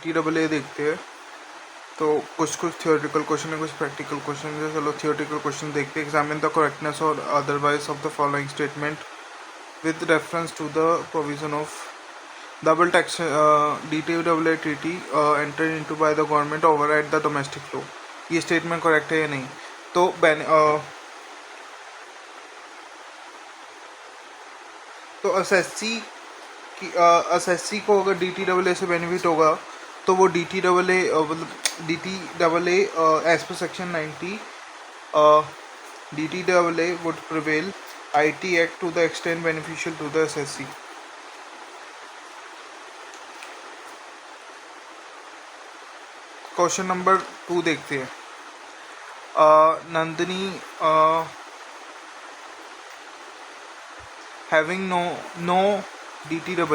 DTAA देखते हैं। तो कुछ थियोरेटिकल क्वेश्चन है, कुछ प्रैक्टिकल क्वेश्चन है। चलो थियोरेटिकल क्वेश्चन देखते हैं। एग्जामिन द करेक्टनेस और otherwise of the following statement with reference to the provision of double tax DTAA treaty entered into by the government override the domestic law। ये statement correct है या नहीं? तो SSC को अगर DTAA से benefit होगा तो वो DTAA मतलब DTAA as per section 90 DTAA would prevail IT Act to the extent beneficial to the SSC। Question number 2 देखते हैं। Nandini having no DTAA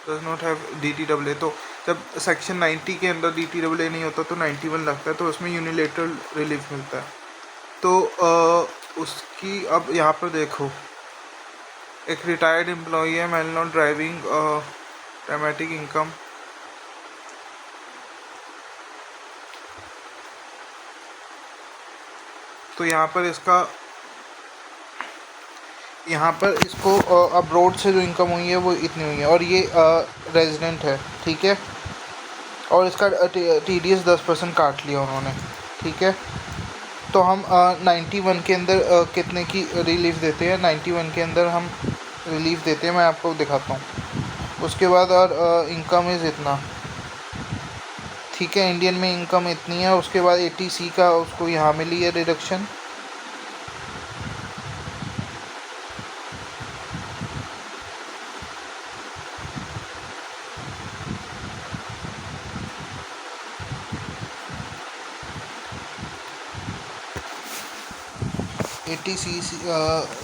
does not have DTAA। तो जब सेक्शन 90 के अंदर DTAA नहीं होता तो 91 लगता है, तो उसमें यूनिलेटरल रिलीफ मिलता है। तो उसकी अब यहाँ पर देखो, एक रिटायर्ड एम्प्लॉई है, man not driving, dramatic income, तो यहाँ पर इसको अब्रॉड से जो इनकम हुई है वो इतनी हुई है, और ये रेजिडेंट है, ठीक है, और इसका TDS 10% काट लिया उन्होंने, ठीक है। तो हम 91 के अंदर कितने की रिलीफ देते हैं? 91 के अंदर हम रिलीफ देते हैं, मैं आपको दिखाता हूँ। उसके बाद और इनकम इज़ इतना, ठीक है, इंडियन में इनकम इतनी है। उसके बाद 80C का उसको यहाँ मिली है डिडक्शन,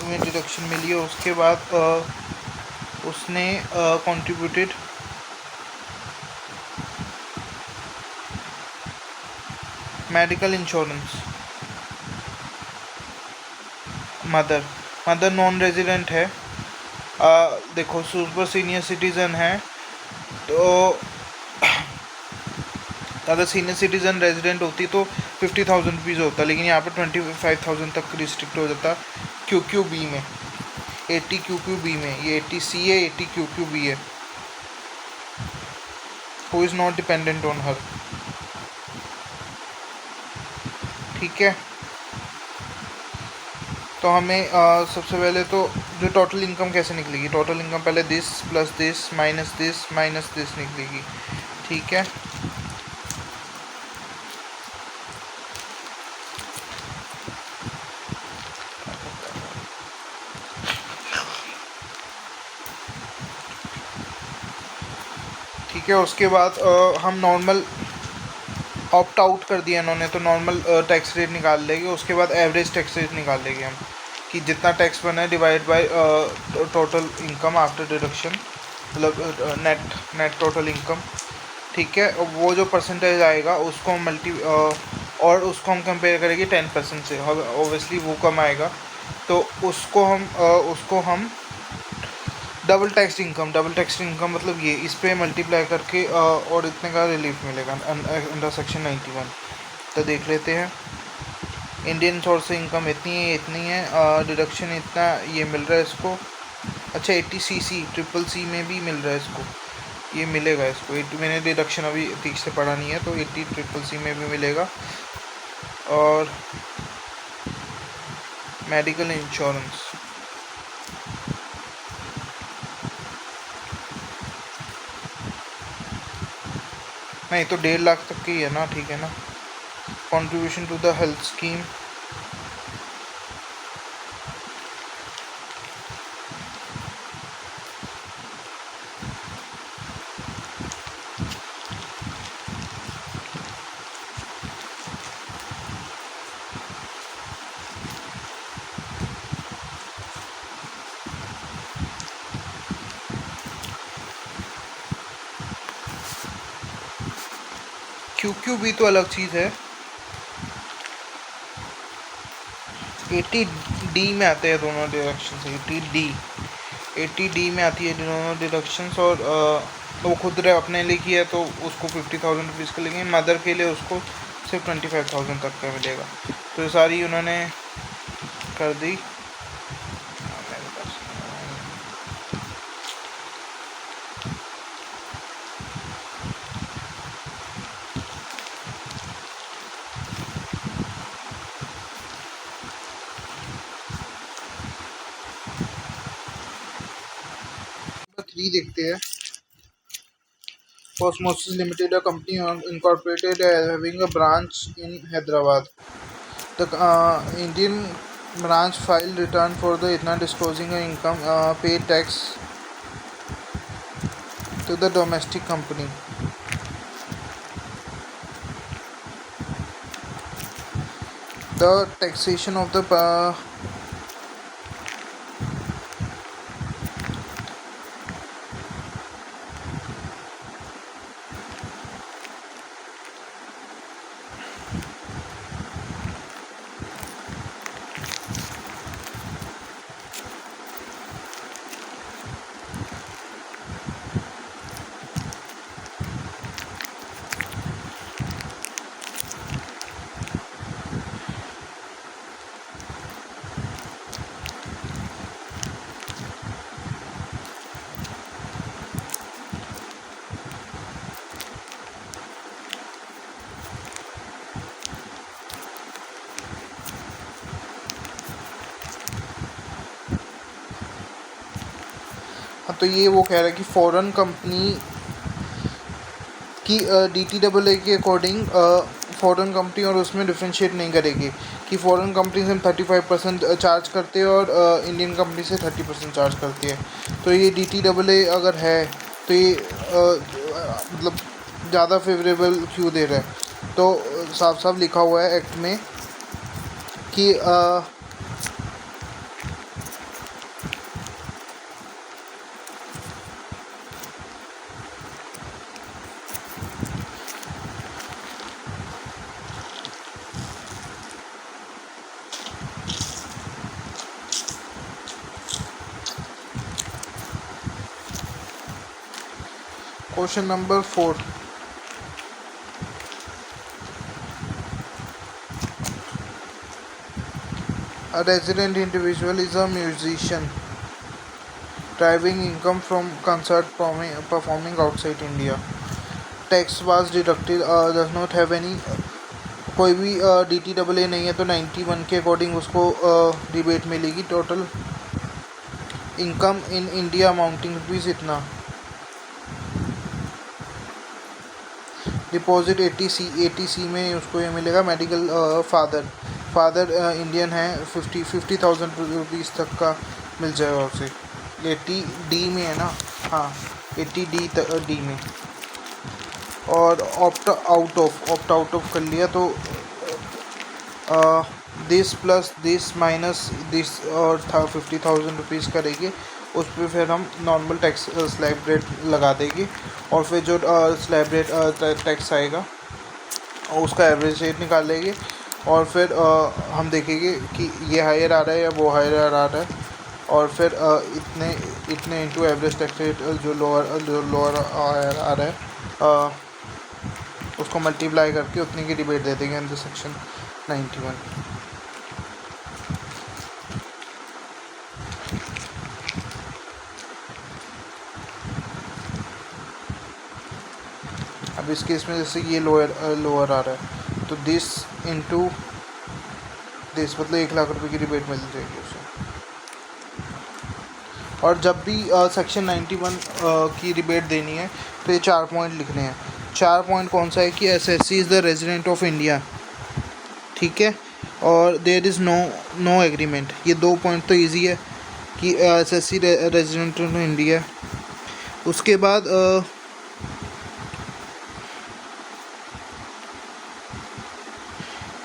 में डिडक्शन मिली है। उसके बाद उसने contributed medical insurance. Mother non resident है, देखो सुपर सीनियर सिटीज़न है, तो अगर सीनियर सिटीज़न रेजिडेंट होती तो 50,000 रुपीज़ होता, लेकिन यहाँ पर 25,000 तक रिस्ट्रिक्ट हो जाता QQB में, 80 QQB में। ये 80C है, 80 QQB है। Who is not dependent on her, ठीक है। तो हमें सबसे पहले तो जो टोटल इनकम कैसे निकलेगी, टोटल इनकम पहले this plus this minus this निकलेगी, ठीक है। ठीक है, उसके बाद हम नॉर्मल ऑप्ट आउट कर दिया इन्होंने, तो नॉर्मल टैक्स रेट निकाल लेंगे। उसके बाद एवरेज टैक्स रेट निकाल लेंगे हम, कि जितना टैक्स बना है divide by total income after deduction, मतलब नेट टोटल इनकम, ठीक है। वो जो परसेंटेज आएगा उसको हम और उसको हम कंपेयर करेंगे 10% से, ऑब्वियसली वो कम आएगा, तो उसको हम डबल टैक्स इनकम मतलब ये इस पर मल्टीप्लाई करके और इतने का रिलीफ मिलेगा अंडर सेक्शन 91। तो देख लेते हैं, इंडियन सोर्स से इनकम इतनी है, डिडक्शन इतना ये मिल रहा है इसको। अच्छा 80CC CCC में भी मिल रहा है इसको, ये मिलेगा इसको। मैंने डिडक्शन अभी ठीक से पढ़ा नहीं है, तो 80 CCC में भी मिलेगा। और मेडिकल इंश्योरेंस नहीं, तो 1.5 लाख तक की है ना, ठीक है ना। Contribution to the health scheme, QQB तो अलग चीज़ है। 80D में आते हैं दोनों डिडक्शन, 80D में आती है दोनों डिडक्शंस। और तो वो खुद अपने लिए किया तो उसको 50,000 रुपीज़ का लेंगे, मदर के लिए उसको सिर्फ 25,000 तक का मिलेगा। तो ये सारी उन्होंने कर दी। मेरे पास 3 देखते हैं। Osmosis Limited, a company incorporated having a branch in Hyderabad. The Indian branch filed return for the not disclosing income, paid tax to the domestic company. The taxation of the हाँ, तो ये वो कह रहा है कि फॉरेन कंपनी की DTAA के अकॉर्डिंग फॉरेन कंपनी और उसमें डिफ्रेंशिएट नहीं करेगी कि फॉरेन कंपनी से हम 35% चार्ज करते हैं और इंडियन कंपनी से 30% चार्ज करती है। तो ये DTAA अगर है तो ये मतलब ज़्यादा फेवरेबल क्यों दे रहा है? तो साफ साफ लिखा हुआ है एक्ट में कि question number 4, a resident individual is a musician deriving income from concert performing outside India. Tax was deducted, does not have any, कोई भी DTAA नहीं है तो 91 के अकॉर्डिंग उसको रिबेट मिलेगी। Total income in India amounting rupees इतना। Deposit 80C में उसको ये मिलेगा। मेडिकल फादर इंडियन है, 50,000 रुपीज़ तक का मिल जाएगा उसे। 80D में है ना, हाँ 80D में। और ऑप्ट आउट ऑफ कर लिया तो this plus this minus this और 50,000 रुपीज़ करेंगे। उस पर फिर हम नॉर्मल टैक्स स्लैब रेट लगा देंगे और फिर जो स्लैब रेट टैक्स आएगा उसका एवरेज रेट निकाल लेंगे और फिर हम देखेंगे कि ये हायर आ रहा है या वो हायर आ रहा है और फिर इतने इंटू एवरेज टैक्स रेट जो लोअर आ रहा है उसको मल्टीप्लाई करके उतने की रिबेट दे देंगे अंदर सेक्शन 91। अब इस केस में जैसे ये लोअर आ रहा है तो दिस इंटू दिस मतलब 1 लाख रुपए की रिबेट मिल जाएगी उसे। और जब भी सेक्शन 91 की रिबेट देनी है तो ये 4 पॉइंट लिखने हैं। 4 पॉइंट कौन सा है कि SSC is the resident of India, ठीक है, और देयर इज़ नो एग्रीमेंट। ये 2 पॉइंट तो इजी है कि SSC रेजिडेंट ऑफ इंडिया। उसके बाद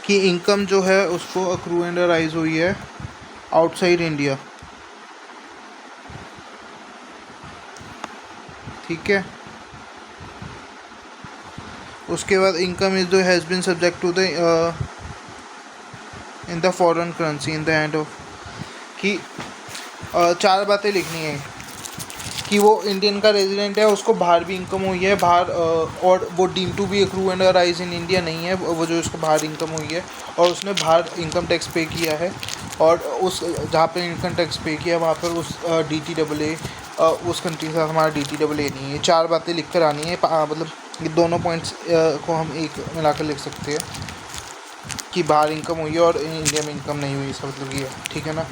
कि इनकम जो है उसको अक्रू एंड राइज हुई है आउटसाइड इंडिया, ठीक है। उसके बाद इनकम इज जो has been subject to the in the foreign currency in the hand of, कि 4 बातें लिखनी है कि वो इंडियन का रेजिडेंट है, उसको बाहर भी इनकम हुई है, बाहर और वो deem to be accrue and arise in India नहीं है, वो जो उसको बाहर इनकम हुई है और उसने बाहर इनकम टैक्स पे किया है, और उस जहाँ पे इनकम टैक्स पे किया वहाँ पर उस DTAA उस कंट्री के साथ हमारा DTAA नहीं है। 4 बातें लिख कर आनी है, मतलब ये दोनों पॉइंट्स को हम एक मिलाकर लिख सकते हैं कि बाहर इनकम हुई है और इंडिया में इनकम नहीं हुई, इसका मतलब ये है, ठीक है ना।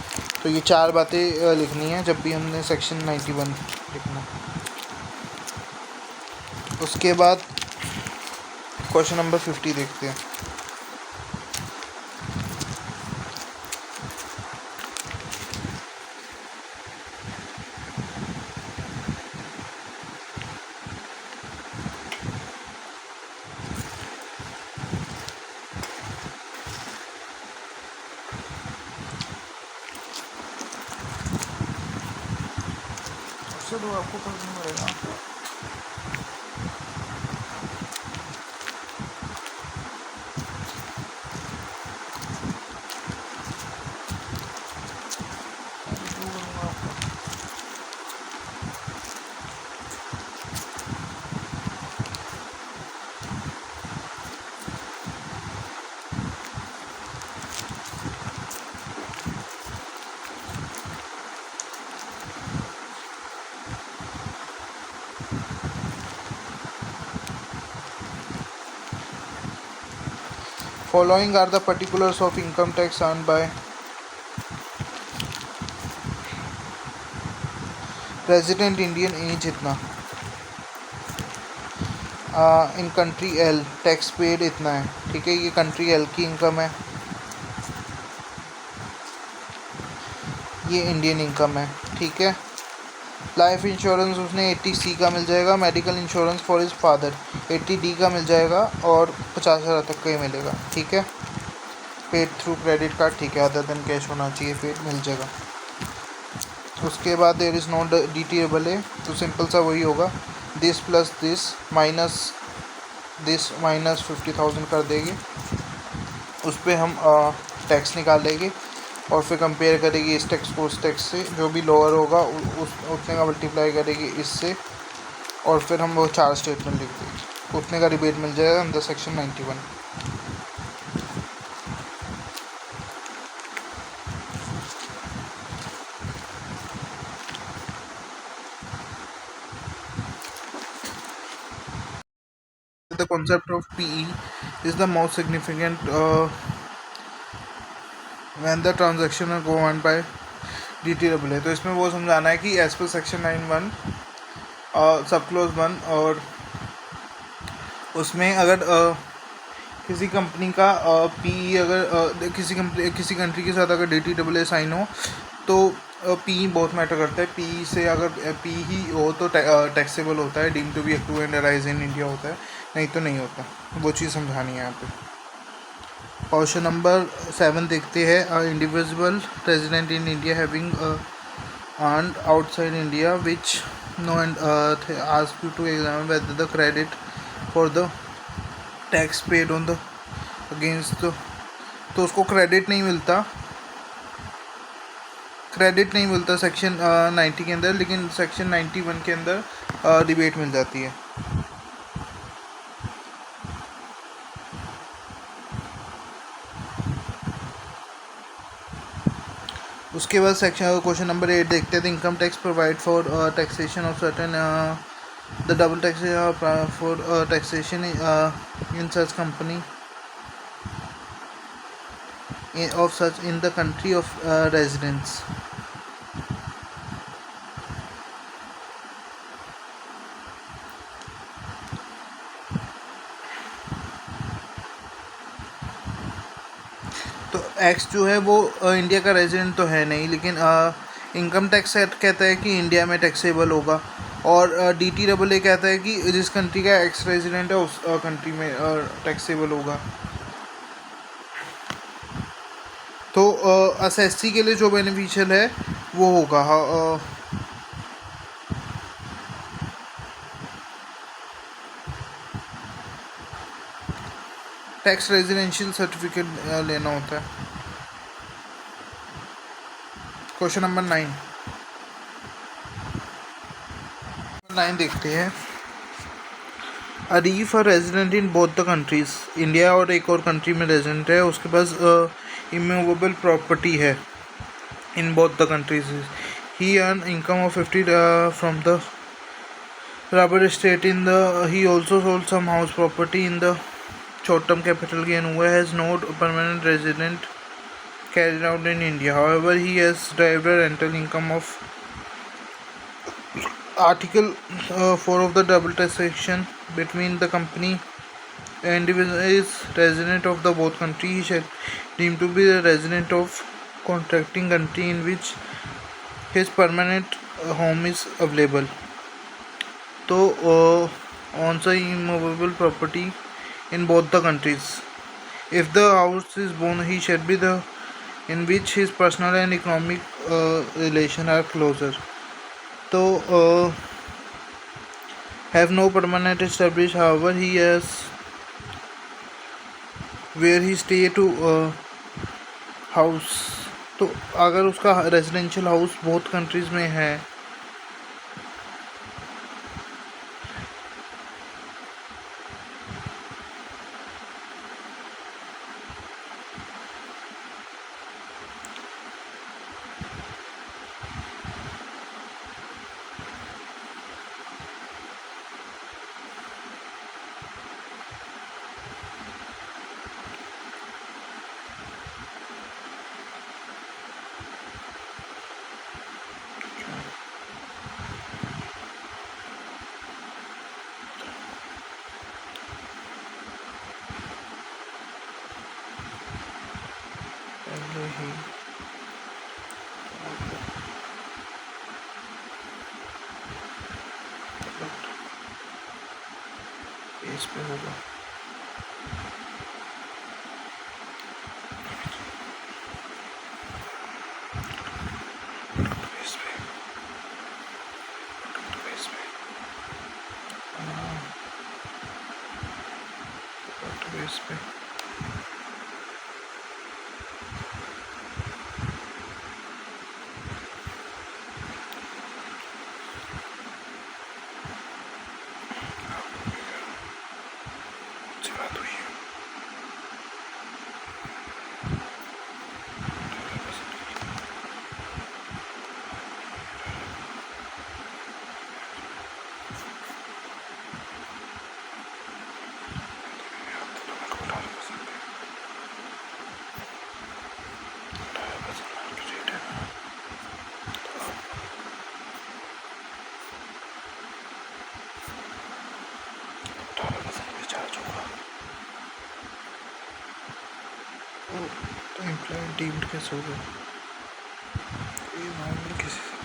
तो ये 4 बातें लिखनी है जब भी हमने सेक्शन 91 लिखना। उसके बाद क्वेश्चन नंबर 50 देखते हैं। उससे तो आपको करना पड़ेगा। Following are the particulars of income tax earned by resident Indian age इतना, in country L tax paid इतना है, ठीक है। ये कंट्री L की इनकम है, ये इंडियन इनकम है, ठीक है। लाइफ इंश्योरेंस उसने 80C का मिल जाएगा, medical insurance for his father 80D का मिल जाएगा और 50,000 तक का ही मिलेगा, ठीक है। पेड थ्रू क्रेडिट कार्ड, ठीक है, अदर देन कैश होना चाहिए, पेड मिल जाएगा। उसके बाद देयर इज़ नो DTAA, तो सिंपल सा वही होगा, दिस प्लस दिस माइनस 50,000 कर देंगे, उस पर हम टैक्स निकाल लेंगे और फिर कंपेयर करेगी इस टैक्स को उस टैक्स से, जो भी लोअर होगा उस उतने का मल्टीप्लाई करेगी इससे, और फिर हम वो 4 स्टेटमेंट लिख देंगे, उतने का रिबेट मिल जाएगा अंदर section 91। The concept of PE is the most significant when the transaction are go on by DTAA। तो इसमें वो समझाना है कि एज पर सेक्शन 91 सब क्लोज 1, और उसमें अगर किसी कंपनी का PE अगर किसी कंट्री के साथ अगर DTAA साइन हो तो PE बहुत मैटर करता है। PE से अगर PE ही हो तो टैक्सेबल होता है, deem to be accrue and arise in India होता है, नहीं तो नहीं होता। वो चीज़ समझानी है यहाँ पे। क्वेश्चन नंबर 7 देखते हैं। Individual resident in India having earned outside India which no and ask you to examine whether the credit for the tax paid on the against, तो उसको क्रेडिट नहीं मिलता सेक्शन 90 के अंदर, लेकिन सेक्शन 91 के अंदर डिबेट मिल जाती है। उसके बाद सेक्शन क्वेश्चन नंबर 8 देखते हैं। The income tax provide for taxation of certain the double taxation for taxation in such company of such in the country of residence। तो एक्स जो है वो इंडिया का रेजिडेंट तो है नहीं, लेकिन इनकम टैक्स कहता है कि इंडिया में टैक्सेबल होगा, और DTAA कहता है कि जिस कंट्री का एक्स रेजिडेंट है उस कंट्री में टैक्सेबल होगा। तो SSC के लिए जो बेनिफिशियल है वो होगा टैक्स रेजिडेंशियल सर्टिफिकेट लेना होता है। Question number 9। 9 देखते हैं। Arif are resident in both the countries, India और एक और कंट्री में रेजिडेंट है, उसके पास इमूवेबल प्रॉपर्टी है in both the countries. He earn income of 50 from the rubber state in the, he also sold some house property in the short term capital gain. Who has no permanent resident carried out in India. However, he has derived rental income of Article 4 of the double taxation between the company and is resident of the both country. He shall deemed to be the resident of contracting country in which his permanent home is available. तो on the immovable property in both the countries. If the house is born, he shall be the in which his personal and economic relation are closer. So have no permanent established. However, he has where he stay to house. तो अगर उसका residential house बहुत countries में है, इस पे होगा इस पे तो एम्प्लॉय डीम्ड कैसे होगा, ये नॉर्मल किसी से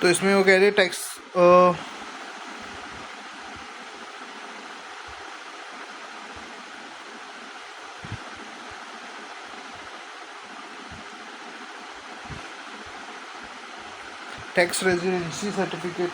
तो इसमें वो कह रहे tax tax residency certificate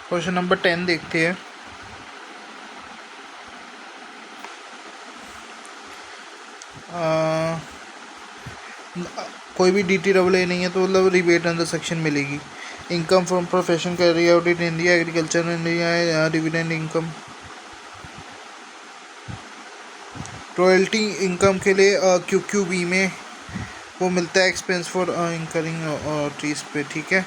question number 10 देखते हैं। अ, कोई भी DTAA नहीं है तो मतलब रिबेट अंदर सेक्शन मिलेगी। Income from profession carry out in India, agriculture India, dividend income. Royalty income के लिए QQB में वो मिलता है एक्सपेंस फॉर इंकरिंग ट्रीज पे, ठीक है।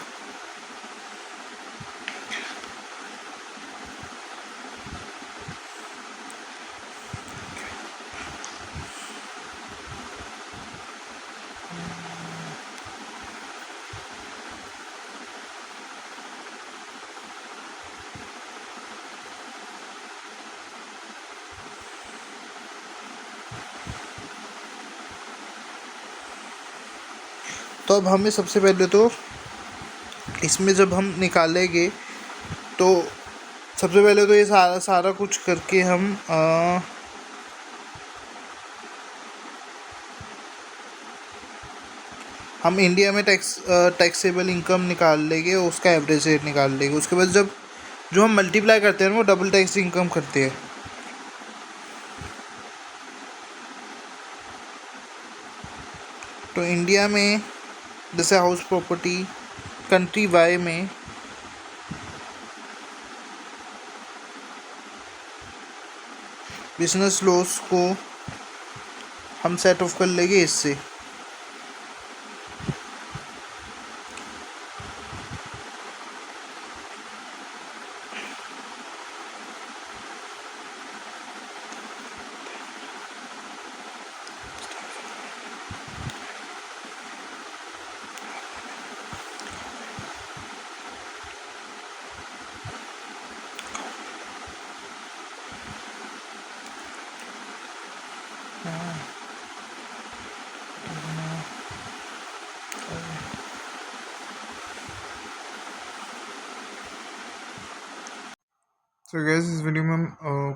तो अब हमें सबसे पहले तो इसमें जब हम निकालेंगे तो सबसे पहले तो ये सारा सारा कुछ करके हम इंडिया में टैक्सेबल इनकम निकाल लेंगे, उसका एवरेज रेट निकाल लेंगे। उसके बाद जब जो हम मल्टीप्लाई करते हैं वो डबल टैक्स इनकम करते हैं। तो इंडिया में जैसे हाउस प्रॉपर्टी, कंट्री वाई में बिजनेस लॉस को हम सेट ऑफ कर लेंगे इससे। सो गैस इस वीडियो में हम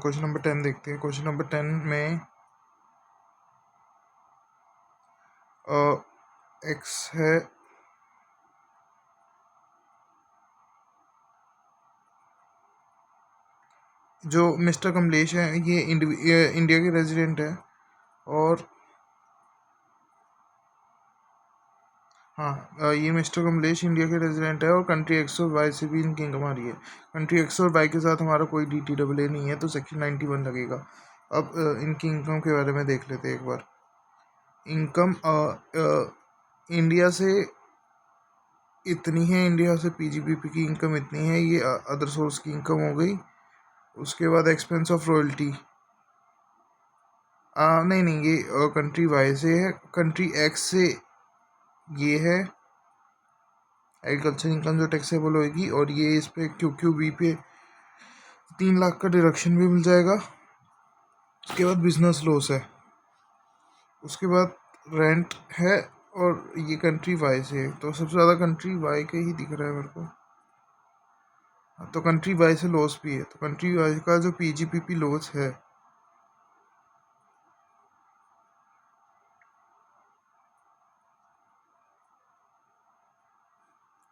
क्वेश्चन नंबर 10 देखते हैं। क्वेश्चन नंबर 10 में एक्स है, जो मिस्टर कमलेश है ये इंडिया के रेजिडेंट है, और हाँ ये मिस्टर कमलेश इंडिया के रेजिडेंट है, और कंट्री एक्स और वाई से भी इनकी इनकम आ रही है। कंट्री एक्स और वाई के साथ हमारा कोई DTAA नहीं है, तो सेक्शन 91 लगेगा। अब इनकी इनकम के बारे में देख लेते हैं एक बार। इनकम इंडिया से इतनी है, इंडिया से PGBP की इनकम इतनी है, ये अदर सोर्स की इनकम हो गई। उसके बाद एक्सपेंस ऑफ रॉयल्टी, नहीं ये कंट्री वाई से है। कंट्री एक्स से ये है एग्रीकल्चर इनकम जो टैक्सेबल होगी, और ये इस पे QQB पे 3 लाख का डिडक्शन भी मिल जाएगा। उसके बाद बिजनेस लॉस है, उसके बाद रेंट है, और ये कंट्री वाई से है। तो सबसे ज़्यादा कंट्री वाई का ही दिख रहा है मेरे को। तो कंट्री वाई से लॉस भी है, तो कंट्री वाई का जो PGBP लॉस है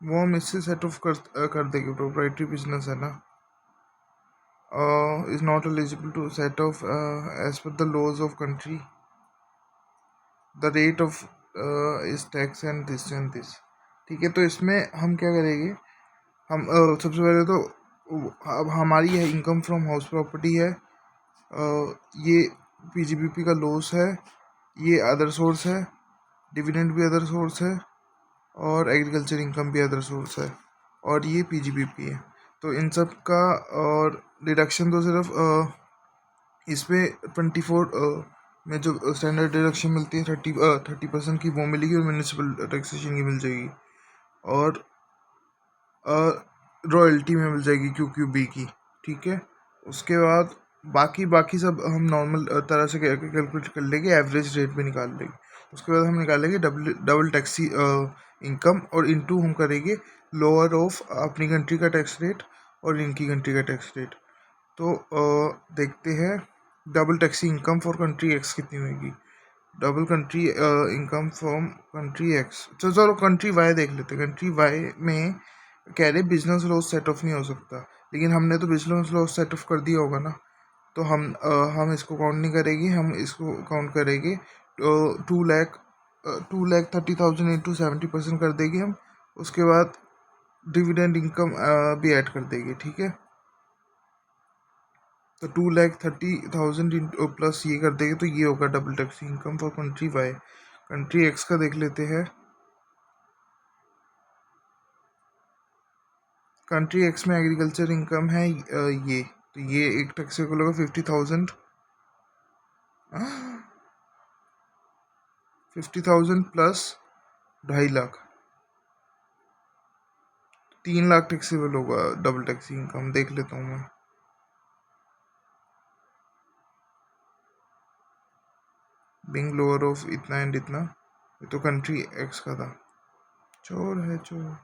वो हम इससे सेट ऑफ कर देंगे। प्रोप्राइटरी बिजनेस है ना, is not eligible to set off as per the laws of country, the rate of is tax and this. ठीक है, तो इसमें हम क्या करेंगे, हम सबसे पहले तो अब हमारी है इनकम फ्रॉम हाउस प्रॉपर्टी है, ये PGBP का लॉस है, ये अदर सोर्स है, डिविडेंड भी अदर सोर्स है, और एग्रीकल्चर इनकम भी अदर सोर्स है, और ये PGBP है। तो इन सब का और डिडक्शन तो सिर्फ इस पे 24 में जो स्टैंडर्ड डिडक्शन मिलती है 30% की वो मिलेगी, और म्यूनिसिपल टैक्सेशन की मिल जाएगी, और रॉयल्टी में मिल जाएगी QQB की। ठीक है, उसके बाद बाकी बाकी सब हम नॉर्मल तरह से कैलकुलेट कर लेंगे, एवरेज रेट भी निकाल लेंगे। उसके बाद हम निकालेंगे डबल टैक्सी इनकम, और इनटू हम करेंगे लोअर ऑफ अपनी कंट्री का टैक्स रेट और इनकी कंट्री का टैक्स रेट। तो देखते हैं double taxi income for country x कितनी होगी। Double country income from country x, तो चलो कंट्री वाई देख लेते हैं। कंट्री वाई में कह रहे बिजनेस लॉस सेट ऑफ नहीं हो सकता, लेकिन हमने तो बिजनेस लॉस सेट ऑफ कर दिया होगा ना, तो हम इसको काउंट नहीं करेंगे, हम इसको काउंट करेंगे 2,30,000 इंटू 70% कर देगी हम। उसके बाद डिविडेंड इनकम भी ऐड कर देगी, ठीक है। तो 2,30,000 प्लस ये कर देगी, तो ये होगा double tax income for country Y. Country X का देख लेते हैं। कंट्री एक्स में एग्रीकल्चर इनकम है ये, तो ये एक टैक्सेबल होगा 50,000। 50,000 प्लस 2.5 लाख, 3 लाख टैक्सेबल होगा डबल टैक्स इनकम। देख लेता हूँ मैं। बिंग लोअर ऑफ इतना एंड इतना, ये तो कंट्री एक्स का था। चोर है चोर।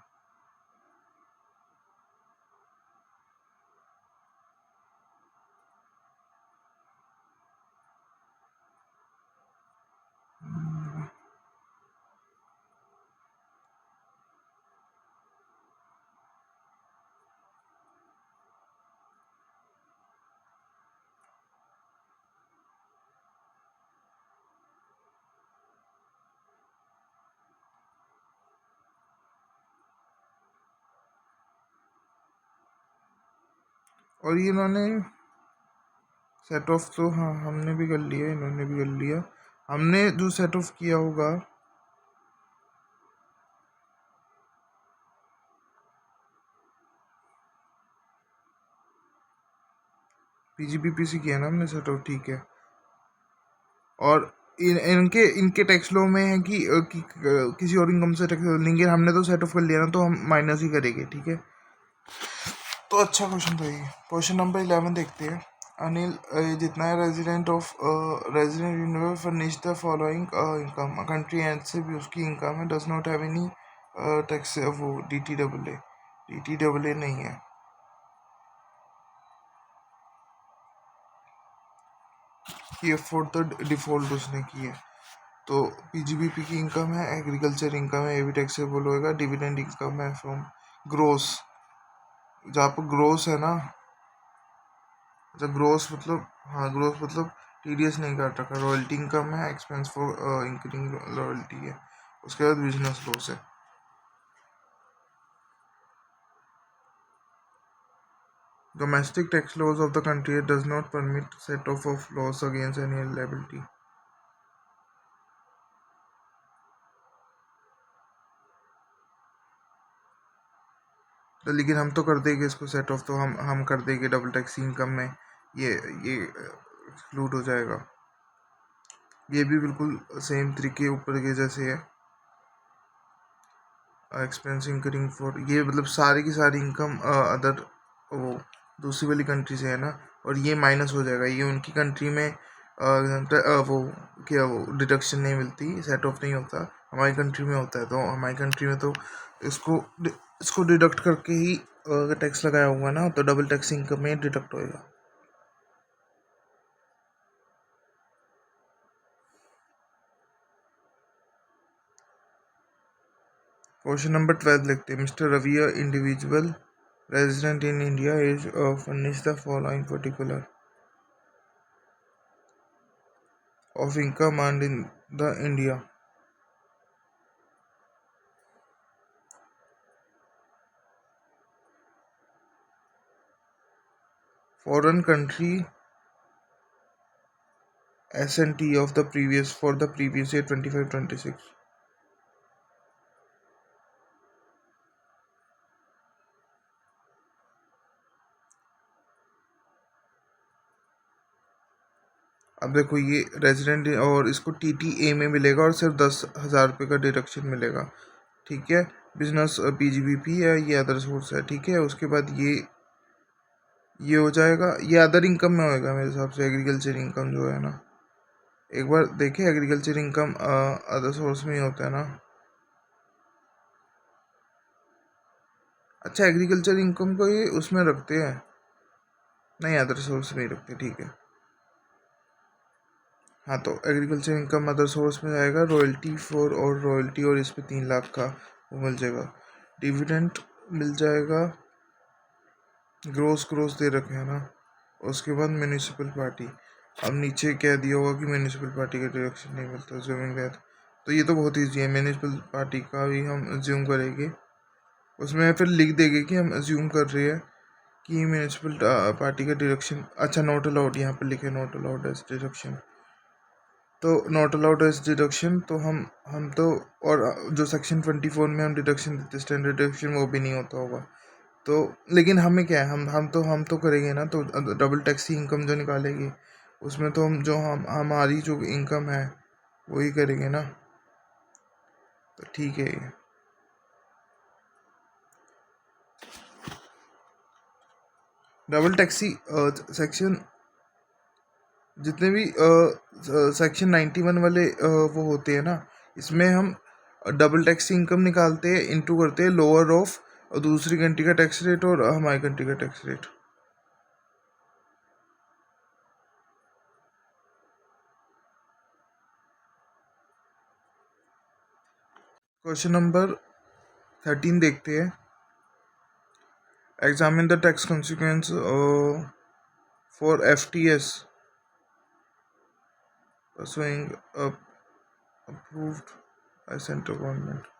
और ये इन्होंने सेट ऑफ, तो हाँ हमने भी कर लिया, इन्होंने भी कर लिया। हमने जो सेट ऑफ किया होगा, पीजीबीपी किया ना हमने सेट ऑफ, ठीक है। और इनके इनके टैक्स लॉ में है कि किसी और इनकम से टैक्स लेंगे। हमने तो सेट ऑफ कर लिया ना, तो हम माइनस ही करेंगे, ठीक है। तो अच्छा क्वेश्चन था ये। क्वेश्चन नंबर 11 देखते हैं। अनिल जितना है resident of resident universe furnish the following income. Country and से भी उसकी इनकम है, does not have any tax, वो डी टी डबल ए नहीं है। ये फॉर द डिफॉल्ट उसने की है। तो पीजीबीपी की इनकम है, एग्रीकल्चर इनकम है, ये भी टैक्सेबल होएगा। डिविडेंड इनकम है फ्रॉम ग्रोस, जहाँ पर ग्रोस है ना, अच्छा ग्रोस मतलब, हाँ ग्रोस मतलब टीडीएस नहीं काट रखा। रॉयल्टी इनकम है, एक्सपेंस फॉर इंक्रीजिंग रॉयल्टी है। उसके बाद बिजनेस लॉस है। Domestic tax laws of the country does not permit set off loss against any liability. तो लेकिन हम तो कर देंगे इसको सेट ऑफ, तो हम कर देंगे डबल टैक्स इनकम में ये एक्सक्लूड हो जाएगा। ये भी बिल्कुल सेम तरीके ऊपर के जैसे है। एक्सपेंस इंकरिंग फॉर, ये मतलब सारी की सारी इनकम अदर वो दूसरी वाली कंट्री से है ना, और ये माइनस हो जाएगा। ये उनकी कंट्री में वो क्या वो डिडक्शन नहीं मिलती, सेट ऑफ नहीं होता, हमारी कंट्री में होता है। तो हमारी कंट्री में तो इसको इसको डिडक्ट करके ही अगर टैक्स लगाया होगा ना, तो डबल टैक्स इनकम में डिडक्ट होएगा। क्वेश्चन नंबर 12 लिखते हैं। Mister Ravi individual resident in India is furnish the following particular of income earned in the India. Foreign country S&T of the previous for the previous year 25-26. अब देखो ये resident और इसको TTA में मिलेगा और सिर्फ 10,000 रुपये का डिडक्शन मिलेगा, ठीक है। बिजनेस पीजीबीपी है, ये अदर सोर्स है, ठीक है। उसके बाद ये हो जाएगा, ये अदर इनकम में होएगा मेरे हिसाब से। एग्रीकल्चर इनकम जो है ना, एक बार देखे एग्रीकल्चर इनकम अदर सोर्स में ही होता है ना। अच्छा एग्रीकल्चर इनकम को ये उसमें रखते हैं, नहीं अदर सोर्स में ही रखते, ठीक है। हाँ तो एग्रीकल्चर इनकम अदर सोर्स में जाएगा। रॉयल्टी फॉर और रॉयल्टी, और इस पर 3 लाख का वो मिल जाएगा। डिविडेंड मिल जाएगा, ग्रोस दे रखे हैं ना। उसके बाद म्यूनिसिपल पार्टी, अब नीचे कह दिया होगा कि म्यूनिसिपल पार्टी का डायरेक्शन नहीं मिलता ज्यूमिंग दैट, तो ये तो बहुत ईजी है। म्यूनिसिपल पार्टी का भी हम अज्यूम करेंगे, उसमें फिर लिख देंगे कि हम अज्यूम कर रहे हैं कि म्यूनिसिपल पार्टी का डायरेक्शन, अच्छा नॉट अलाउड यहाँ पर लिखे, नॉट अलाउड एज डिडक्शन, तो नॉट अलाउड एज डिडक्शन, तो हम तो, और जो सेक्शन 24 में हम डिडक्शन देते स्टैंडर्ड डिडक्शन, वो भी नहीं होता होगा। तो लेकिन हमें क्या है, हम तो करेंगे ना, तो डबल टैक्स की इनकम जो निकालेगी उसमें तो हम जो हम हमारी जो इनकम है वही करेंगे ना, तो ठीक है ये। डबल टैक्सी सेक्शन जितने भी सेक्शन 91 वाले वो होते हैं ना, इसमें हम डबल टैक्स इनकम निकालते हैं, इंटू करते हैं लोअर ऑफ दूसरी कंट्री का टैक्स रेट और हमारी कंट्री का टैक्स रेट। क्वेश्चन नंबर 13 देखते हैं। Examine the tax consequence for FTS pursuing approved by central government.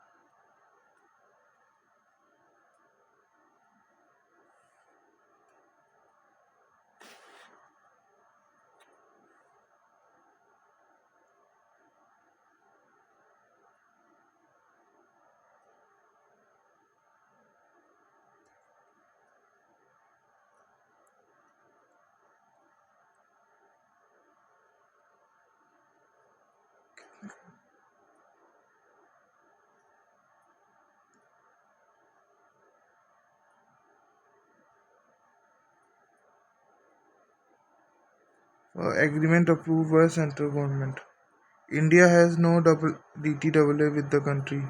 Agreement approved by central government. India has no double DTAA with the country.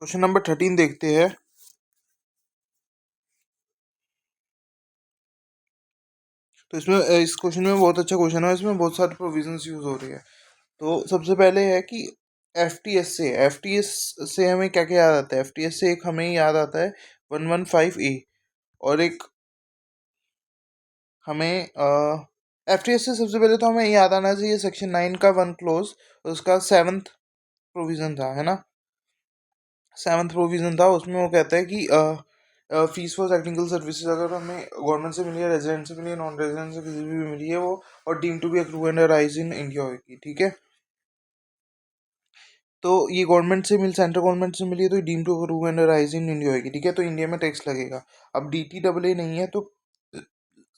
Question number 13 देखते हैं। तो इसमें इस question में बहुत अच्छा क्वेश्चन है, इसमें बहुत सारे प्रोविजंस यूज हो रही है। तो सबसे पहले है कि एफ टी एस से हमें क्या क्या याद आता है। FTS से एक हमें याद आता है 115A, और एक हमें FTS से सबसे पहले तो हमें याद आना चाहिए सेक्शन 9 का 1 क्लोज, उसका 7th प्रोविजन था, है ना। 7th प्रोविजन था, उसमें वो कहता है कि फीस फॉर टेक्निकल सर्विसेज अगर हमें गवर्नमेंट से मिली है, रेजिडेंट से मिली है, नॉन रेजिडेंट से किसी भी मिली है वो, और deem to be accrue and arise in India होगी, ठीक है। तो ये गवर्नमेंट से मिल सेंट्रल गवर्नमेंट से मिली है तो deem to accrue and arise in India होगी, ठीक है। तो इंडिया में टैक्स लगेगा। अब DTAA नहीं है तो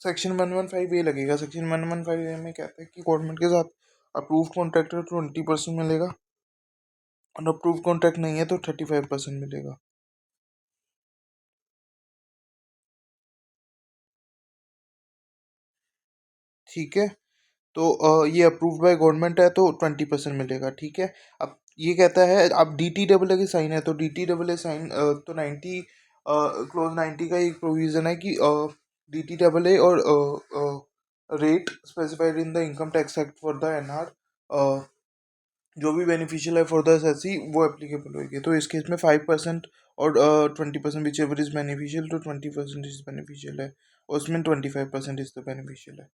सेक्शन 115A लगेगा। सेक्शन 115A में कहते हैं कि गवर्नमेंट के साथ अप्रूव कॉन्ट्रैक्टर 20% मिलेगा, और अप्रूव कॉन्ट्रैक्ट नहीं है तो 35% मिलेगा, ठीक है। तो ये अप्रूव्ड बाय गवर्नमेंट है तो 20% मिलेगा, ठीक है। अब ये कहता है, अब डी टी डबल ए की साइन है, तो D T double A sign तो 90 क्लोज 90 का एक प्रोविजन है कि डी टी डबल ए और rate specified in the income tax act for the N R, जो भी बेनिफिशियल है for the S S C वो एप्लीकेबल होगी। तो इस केस में 5% और 20%, विच एवर इज बेनिफिशियल, तो 20% इज बेनिफिशियल है, और उसमें 25% इज द बेनिफिशियल है,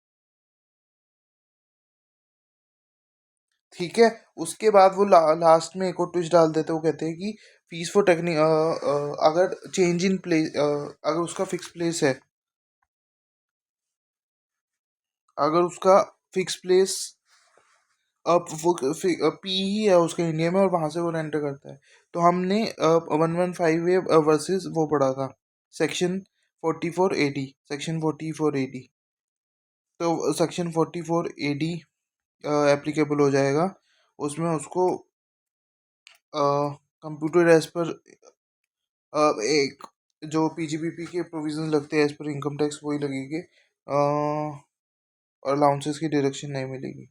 ठीक है। उसके बाद वो लास्ट में एक और ट्विस्ट डाल देते हैं, वो कहते हैं कि फीस फॉर टेक्निक, अगर चेंज इन प्लेस, अगर उसका फिक्स प्लेस है, अगर उसका फिक्स प्लेस अब पी ही है उसका इंडिया में, और वहां से वो रेंटर करता है, तो हमने 115 ए वर्सेस वो पढ़ा था, सेक्शन 44 AD, सेक्शन 44 AD। तो सेक्शन 44 AD एप्लीकेबल हो जाएगा, उसमें उसको कंप्यूटर एज पर एक जो पीजीबीपी के प्रोविजंस लगते हैं एज पर इनकम टैक्स वही लगेंगे, और अलाउंसेस की डायरेक्शन नहीं मिलेगी।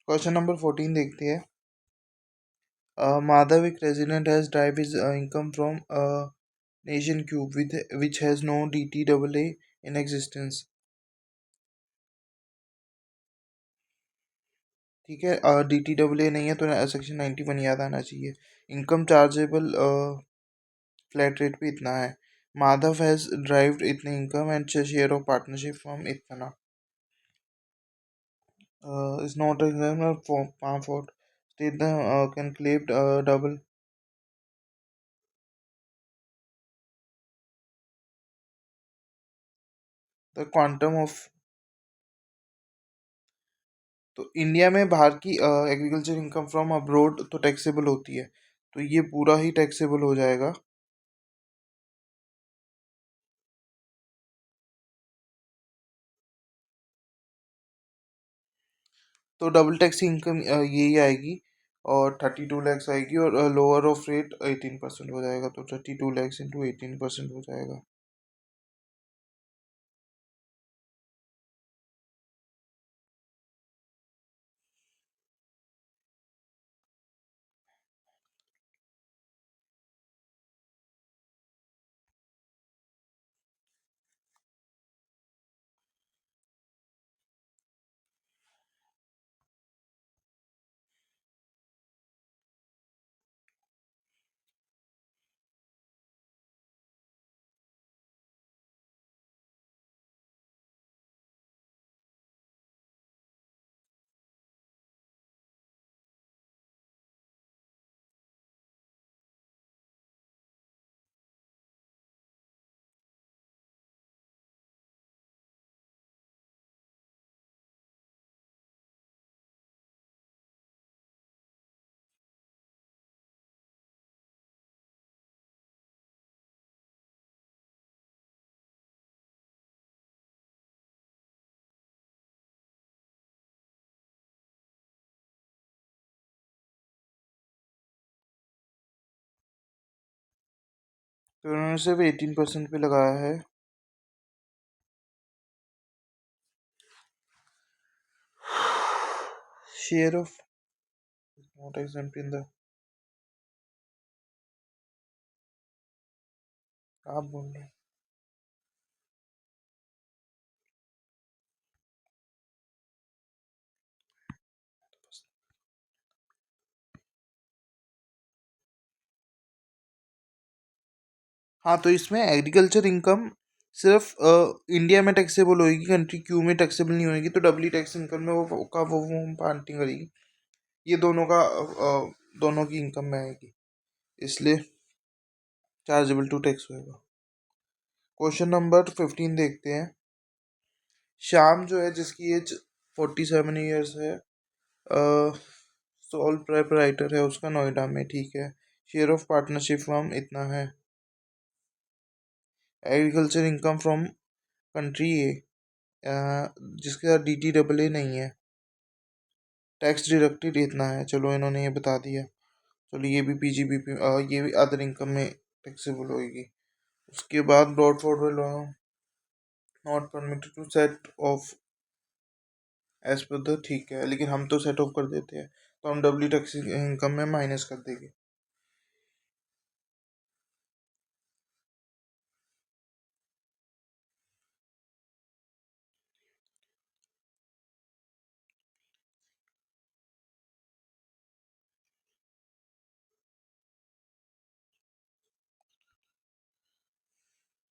क्वेश्चन नंबर 14 देखते हैं। Madhav, a resident, has derived his income from Nation Cube, which has no DTAA in existence. ठीक है, DTAA नहीं है तो सेक्शन 91 याद आना चाहिए। इनकम चार्जेबल फ्लैट रेट पे इतना है। माधव हैज ड्राइव्ड इतने income and share of partnership from इतना is not exam for state the can claim double the quantum of. तो इंडिया में बाहर की एग्रीकल्चर इनकम फ्रॉम अब्रोड तो टैक्सेबल होती है, तो ये पूरा ही टैक्सेबल हो जाएगा। तो डबल टैक्स इनकम यही आएगी, और 32 लैक्स आएगी, और लोअर ऑफ रेट 18% हो जाएगा, तो 32 लैक्स इंटू 18% हो जाएगा। तो उन्होंने सिर्फ 18% पे लगाया है। Share of not exempt in the, आप बोल रहे हैं। हाँ, तो इसमें एग्रीकल्चर इनकम सिर्फ इंडिया में टैक्सेबल होगी, कंट्री क्यू में टैक्सेबल नहीं होगी, तो डबली टैक्स इनकम में वो पार्टी करेगी। ये दोनों का दोनों की इनकम में आएगी, इसलिए चार्जेबल टू टैक्स होएगा। क्वेश्चन नंबर 15 देखते हैं। श्याम जो है, जिसकी एज 47 ईयर्स है। सोल प्रोप्राइटर है उसका, नोएडा में, ठीक है। शेयर ऑफ पार्टनरशिप फर्म इतना है। एग्रीकल्चर इनकम फ्रॉम कंट्री ए, जिसके साथ DTAA नहीं है। टैक्स डिडक्टेड इतना है, चलो इन्होंने ये बता दिया। चलो ये भी PGBP, ये भी अदर इनकम में टैक्सेबल होगी। उसके बाद brought forward not permitted to set off as per the, ठीक है, लेकिन हम तो सेट ऑफ कर देते हैं, तो हम डब्ल्यू टैक्स इनकम में माइनस कर देंगे।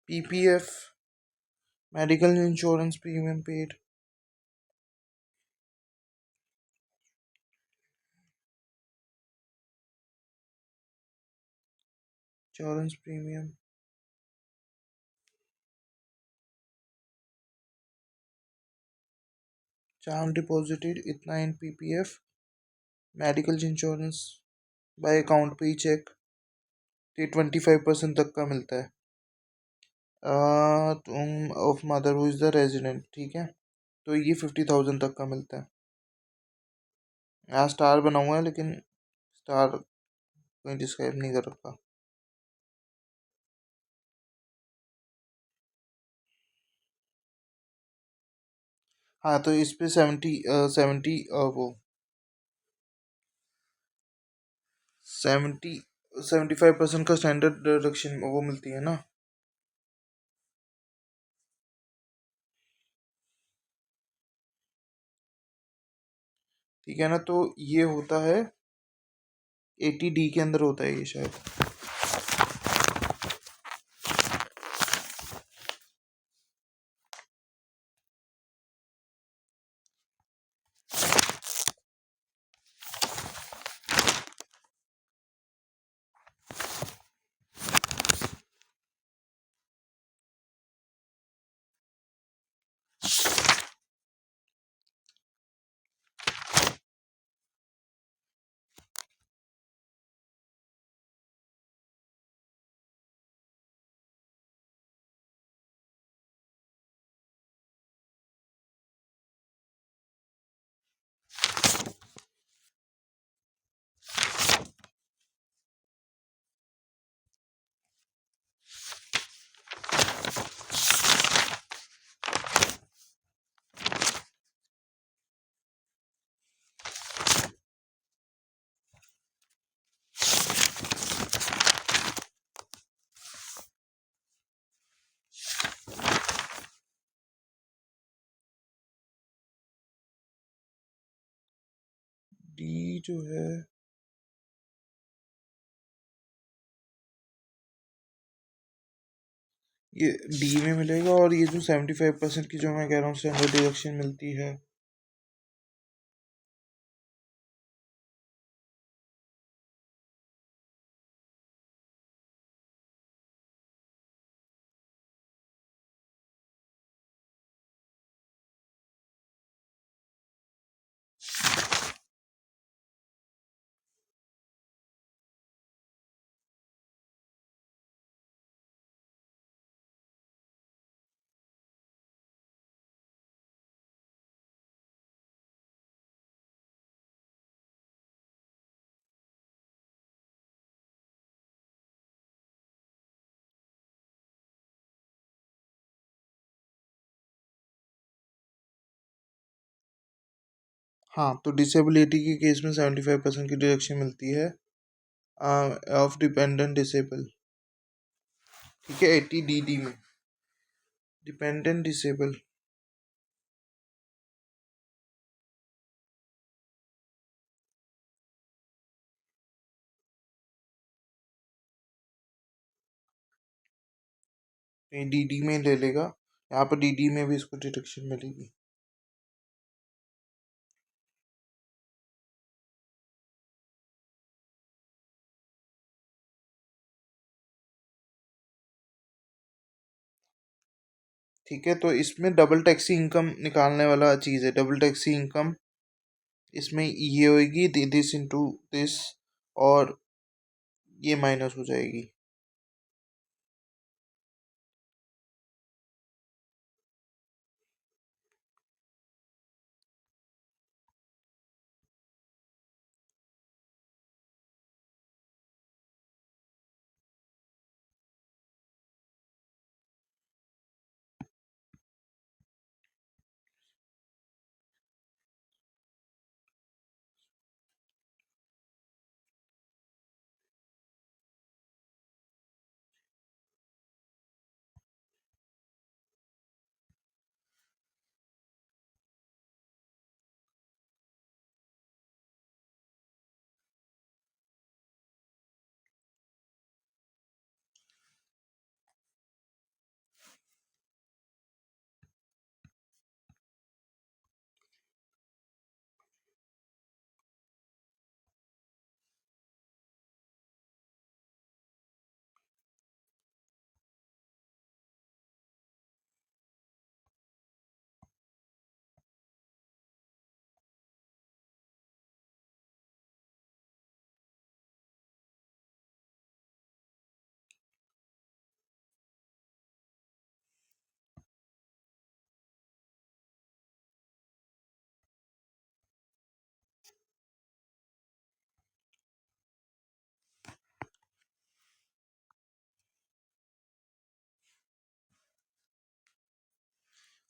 PPF, medical insurance premium paid, insurance premium, charm deposited इतना इन PPF, medical insurance bye account पे ही चेक, ये 25% तक का मिलता है। तुम of mother who is the resident, ठीक है, तो ये 50,000 तक का मिलता है। यहाँ स्टार बना हुआ है लेकिन स्टार कोई डिस्क्राइब नहीं कर रखा। हाँ तो इस पे 70 वो 75% का स्टैंडर्ड डिडक्शन वो मिलती है ना। ठीक है ना, तो ये होता है 80D के अंदर होता है ये शायद। डी जो है ये डी में मिलेगा, और ये जो 75% की जो मैं कह रहा हूँ स्टैंडर्ड डिडक्शन मिलती है, हाँ तो डिसेबिलिटी के केस में 75% की डिडक्शन मिलती है ऑफ डिपेंडेंट डिसेबल, ठीक है। 80DD में डिपेंडेंट डिसेबल, DD में ले लेगा, यहाँ पर DD में भी इसको डिडक्शन मिलेगी। ठीक है, तो इसमें डबल टैक्सी इनकम निकालने वाला चीज़ है। डबल टैक्सी इनकम इसमें ये होगी दिस इनटू दिस, और ये माइनस हो जाएगी।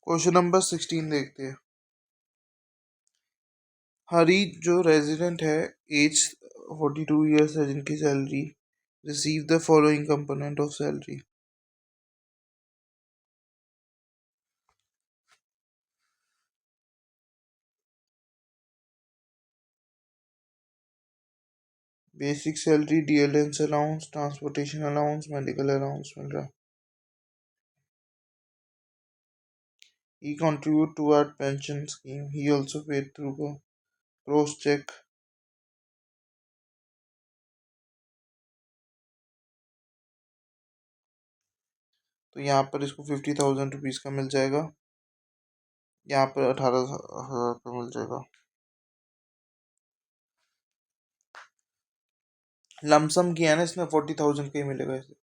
क्वेश्चन नंबर 16 देखते हैं। हरी जो रेजिडेंट है, एज 42 ईयर्स है, जिनकी salary receive the following component of salary. Basic salary, डीएलएंस allowance, transportation allowance, medical allowance मिल रहा है। He contribute toward pension scheme. He also paid through a cross check. तो यहाँ पर इसको 50,000 रुपीज़ का मिल जाएगा, यहाँ पर 18,000 का मिल जाएगा। लमसम किया ना इसने, 40,000 का ही मिलेगा इसे।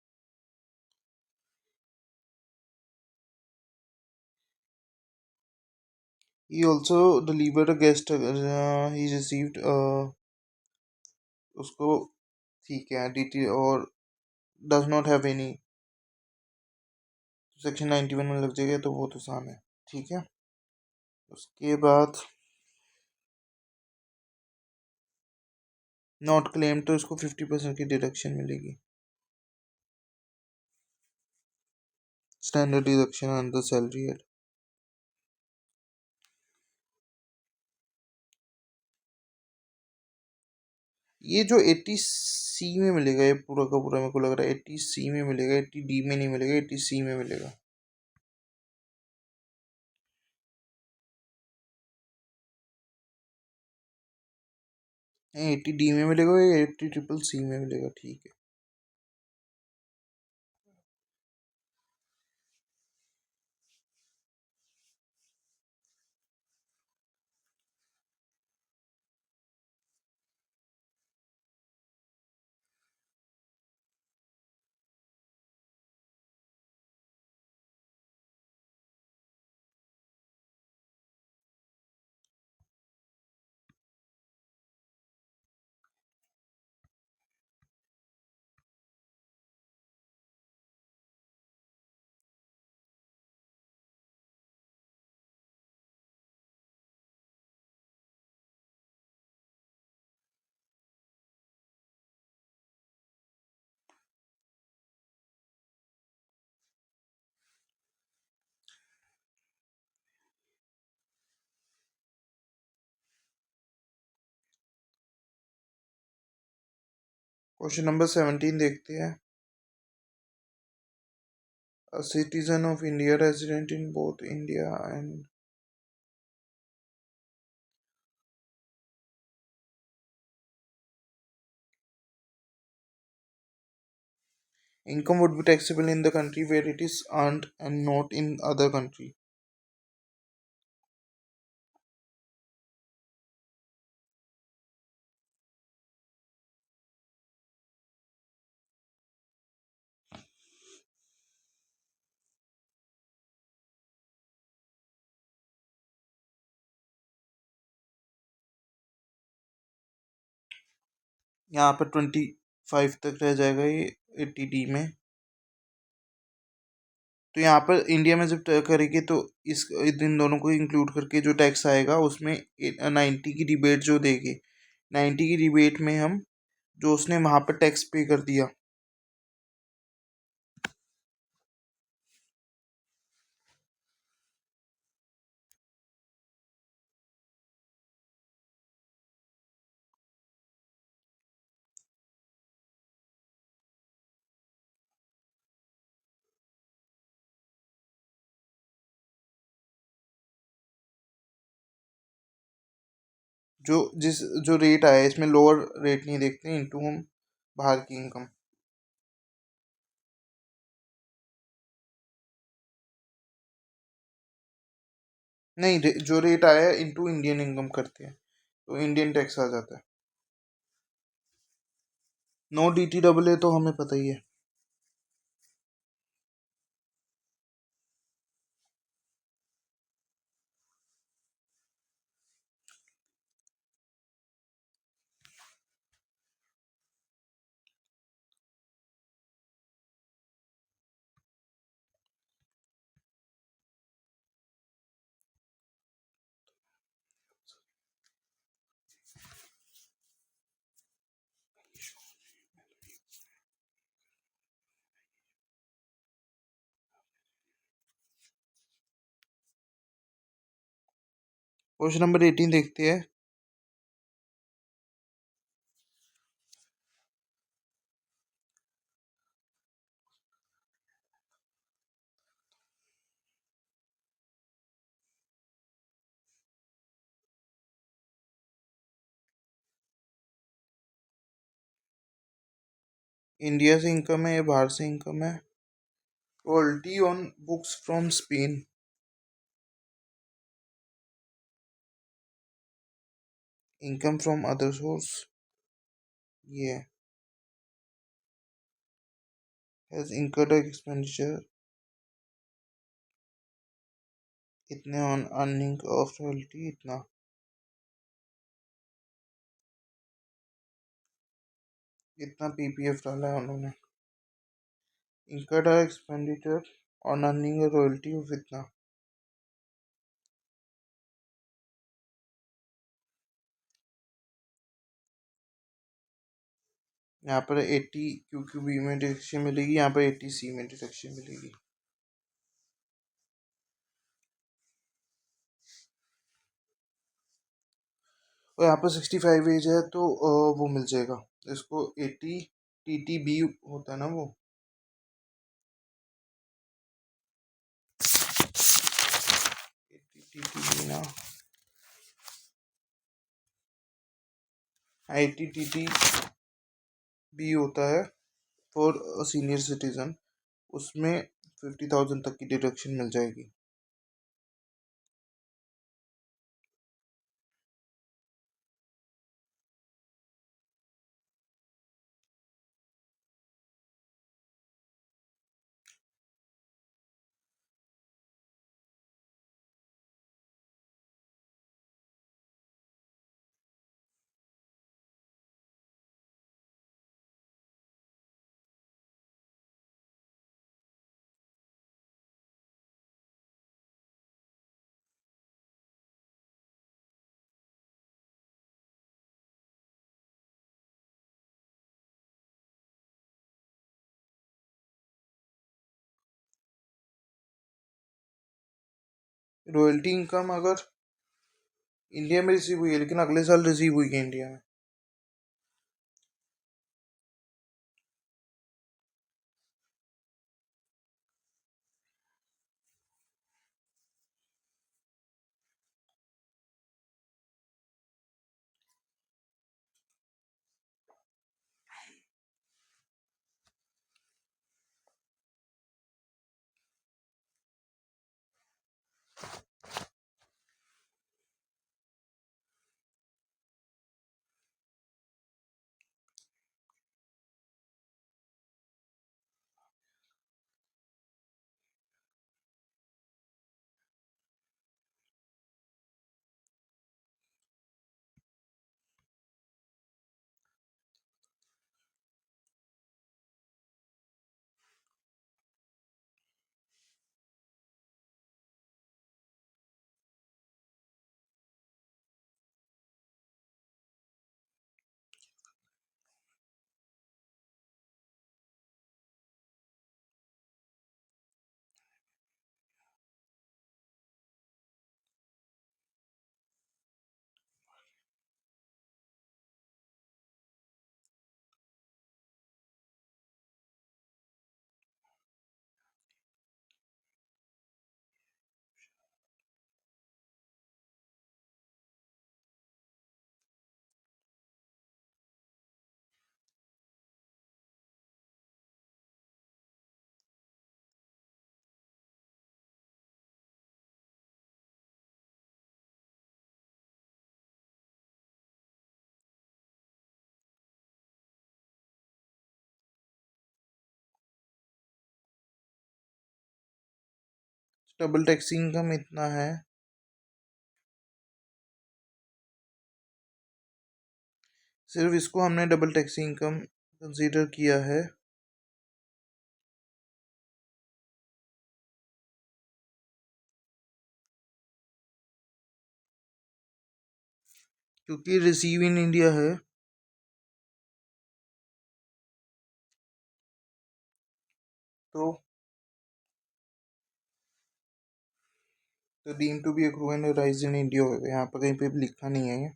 He also delivered a guest. He received उसको, ठीक है, डीटी और does not have any, section 91 में लग जाएगा, तो बहुत आसान है। ठीक है, उसके बाद नॉट क्लेम, तो इसको 50% की डिडक्शन मिलेगी। Standard deduction on the salary है। ये जो 80C में मिलेगा, ये पूरा का पूरा मेरे को लग रहा है 80C में मिलेगा, 80D में नहीं मिलेगा, 80C में मिलेगा। नहीं, 80D में मिलेगा या 80CCC में मिलेगा, ठीक है। क्वेश्चन नंबर 17 देखते हैं। A citizen of India resident in both India and Income would be taxable in the country where it is earned and not in other country. यहाँ पर 25 तक रह जाएगा ये 80D में। तो यहाँ पर इंडिया में जब करेंगे तो इस इन दोनों को इंक्लूड करके जो टैक्स आएगा उसमें 90 की रिबेट जो देगी, 90 की रिबेट में हम जो उसने वहाँ पर टैक्स पे कर दिया, जो जिस जो रेट आया है इसमें लोअर रेट नहीं देखते इंटू हम बाहर की इनकम। नहीं, जो रेट आया है इंटू इंडियन इनकम करते हैं तो इंडियन टैक्स आ जाता है। नो DTAA तो हमें पता ही है। क्वेश्चन नंबर 18 देखते हैं। इंडिया से इनकम है या बाहर से इनकम है? Royalty on books from Spain. Income from other source ये हैज इनकर्ड एक्सपेंडिचर इतने ऑन अर्निंग ऑफ रॉयल्टी इतना। इतना PPF डाला है उन्होंने। Incurred expenditure on earning royalty of इतना। यहाँ पर 80 QQB में डिडक्शन मिलेगी, यहाँ पर 80C में डिडक्शन मिलेगी। और यहाँ पर 65 एज है तो वो मिल जाएगा इसको 80 TTB होता है ना वो। 80 TTB ना, 80 TTB होता है फॉर सीनियर सिटीजन, उसमें 50,000 तक की डिडक्शन मिल जाएगी। रॉयल्टी इनकम अगर इंडिया में रिसीव हुई है लेकिन अगले साल रिसीव हुई है इंडिया में, डबल टैक्स इनकम इतना है, सिर्फ इसको हमने डबल टैक्स इनकम कंसीडर किया है क्योंकि रिसीव इन इंडिया है। तो deem to be accrue and arise in India होगा, यहाँ पर कहीं पे भी लिखा नहीं है ये।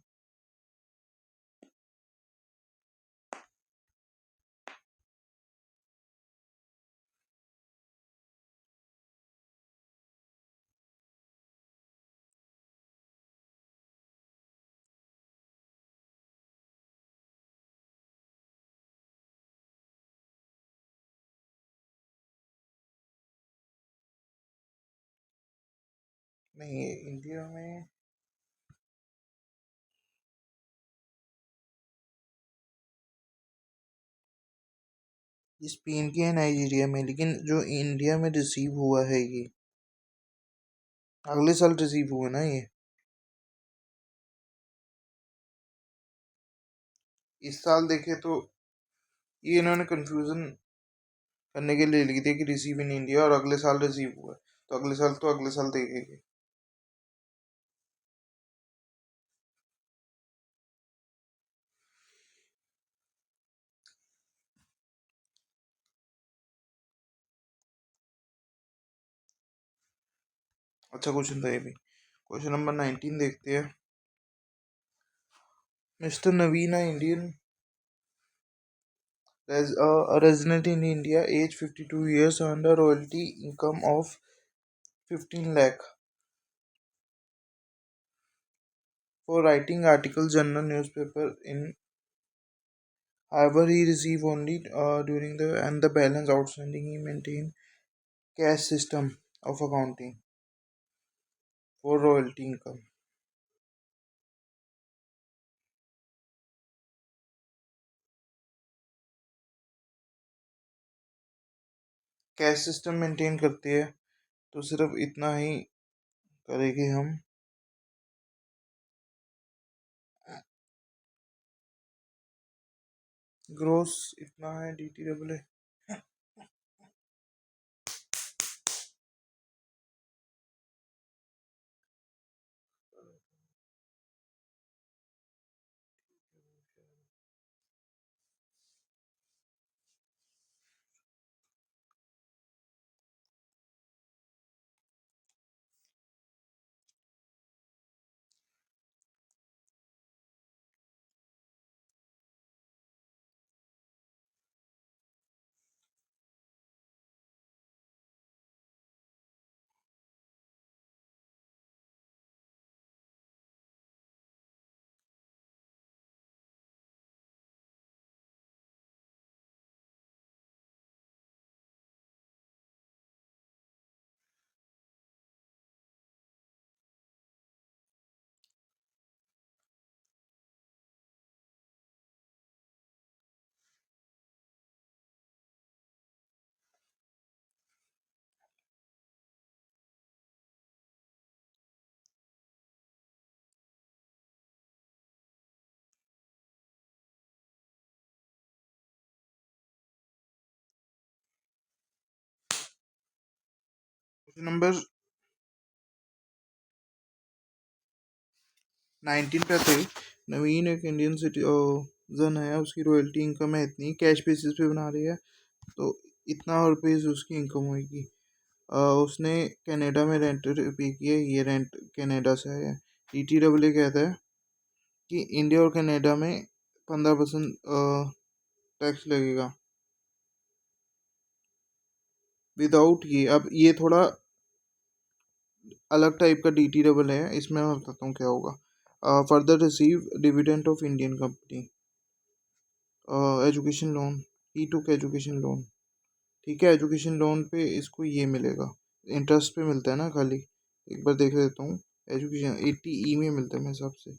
नहीं, ये इंडिया में स्पेन की है, नाइजीरिया में, लेकिन जो इंडिया में रिसीव हुआ है ये अगले साल रिसीव हुआ ना ये। इस साल देखे तो ये इन्होंने कंफ्यूजन करने के लिए लिख दिया कि रिसीव इन इंडिया और अगले साल रिसीव हुआ है, तो अगले साल देखेंगे। अच्छा क्वेश्चन था ये भी। क्वेश्चन नंबर 19 देखते हैं। Mister Navina Indian a resident in India, age 52 years, earned a royalty income of 15 lakh for writing articles, journal, newspaper. In however, he received only during the and the balance outstanding. He maintained cash system of accounting for royalty income. Cash system maintain करती है तो सिर्फ इतना ही करेंगे हम। Gross इतना है, DT double है। नंबर 19 पे थे। नवीन एक इंडियन सिटीजन है, उसकी रॉयल्टी इनकम है इतनी, कैश बेसिस पे बना रही है तो इतना रुपीज़ उसकी इनकम होगी। उसने कनाडा में रेंट पे किया, ये रेंट कनाडा से आया है। DTAA कहता है कि इंडिया और कनाडा में 15% टैक्स लगेगा विदाउट ये। अब ये थोड़ा अलग टाइप का DTAA है, इसमें मैं बताता हूँ क्या होगा। Further receive dividend of Indian company, education loan, he took education loan. ठीक है, एजुकेशन लोन पे इसको ये मिलेगा, इंटरेस्ट पे मिलता है ना खाली। एक बार देख लेता हूँ। एजुकेशन 80E में मिलता है मेरे हिसाब से,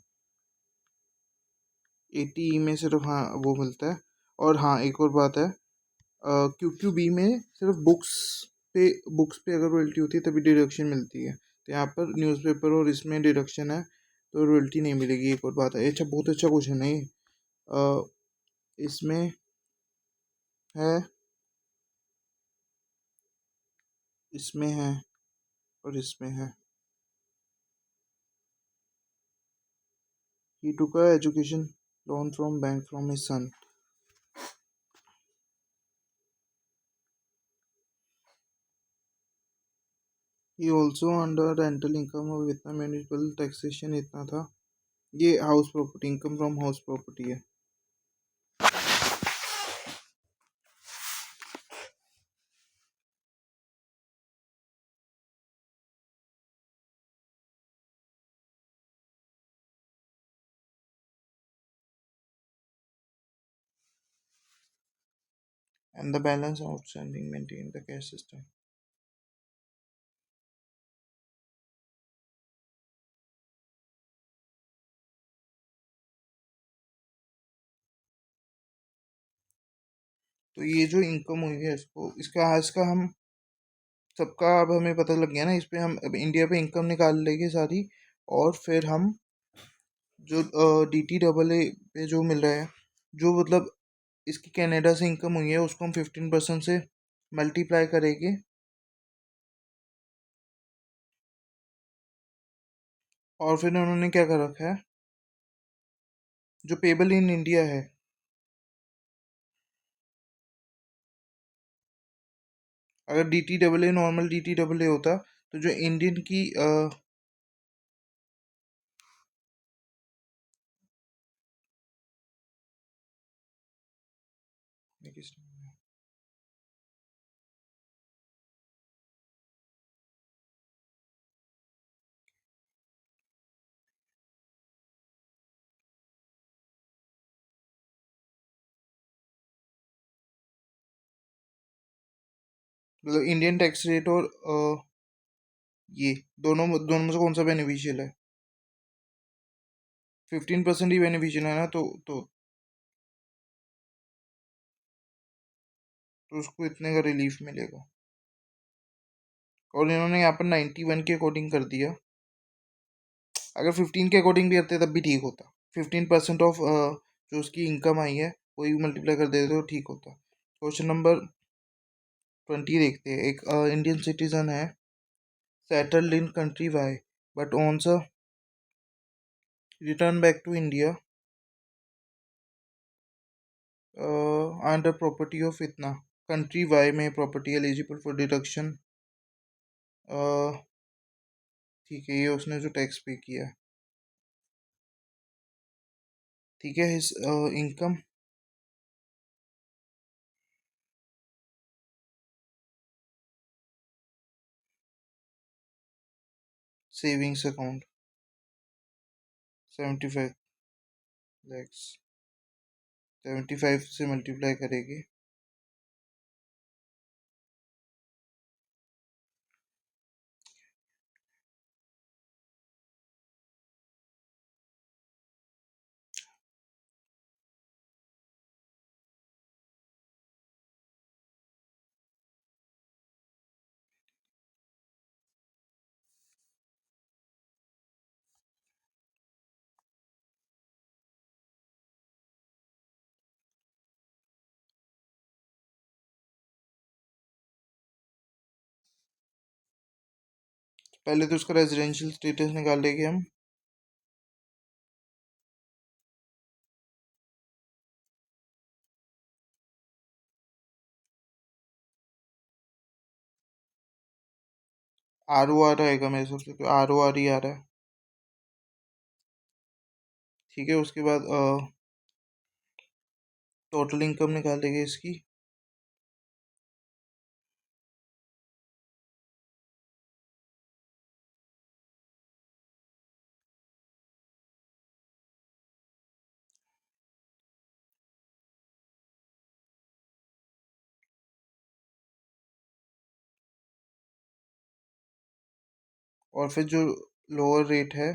80E में सिर्फ हाँ वो मिलता है। और हाँ एक और बात है, QQB में सिर्फ बुक्स बुक्स पे अगर रॉयल्टी होती है तभी डिडक्शन मिलती है, तो यहाँ पर न्यूज़पेपर और इसमें डिडक्शन है तो रॉयल्टी नहीं मिलेगी। एक और बात है, अच्छा बहुत अच्छा क्वेश्चन है ये। इसमें है, इसमें है और इसमें है। He took a education loan from bank from his son. He also under rental income of इतना म्यूनिसिपल टैक्सेशन इतना था। ये house property, income from house property है। And the balance outstanding maintain the cash system. तो ये जो income हुई है इसको, इसका हम सबका अब हमें पता लग गया ना। इस पे हम अब इंडिया पे इनकम निकाल लेंगे सारी, और फिर हम जो DTAA पे जो मिल रहा है, जो मतलब इसकी कनाडा से इनकम हुई है, उसको हम 15% से मल्टीप्लाई करेंगे, और फिर उन्होंने क्या कर रखा है, जो पेबल इन इंडिया है, अगर DTAA नॉर्मल DTAA होता तो जो इंडियन की मतलब इंडियन टैक्स रेट और ये दोनों दोनों में से कौन सा बेनिफिशियल है? 15% ही बेनिफिशियल है ना, तो उसको इतने का रिलीफ मिलेगा। और इन्होंने यहाँ पर 91 के अकॉर्डिंग कर दिया। अगर 15 के अकॉर्डिंग भी करते तब भी ठीक होता। 15% ऑफ जो उसकी इनकम आई है वही मल्टीप्लाई कर देते तो ठीक होता। क्वेश्चन नंबर 20 देखते हैं। एक इंडियन सिटीजन है, settled in country Y, but once a return back to India under property of इतना, कंट्री वाई में प्रॉपर्टी एलिजिबल फॉर डिडक्शन। ठीक है, ये उसने जो टैक्स पे किया है, ठीक है, his income savings account 75 lakhs, 75 से मल्टीप्लाई करेगी, पहले तो उसका रेजिडेंशियल स्टेटस निकालेंगे हम। ROR आएगा मेरे हिसाब से, तो ROR ही आ रहा है। ठीक है, उसके बाद टोटल इनकम निकालेंगे इसकी। और फिर जो लोअर रेट है,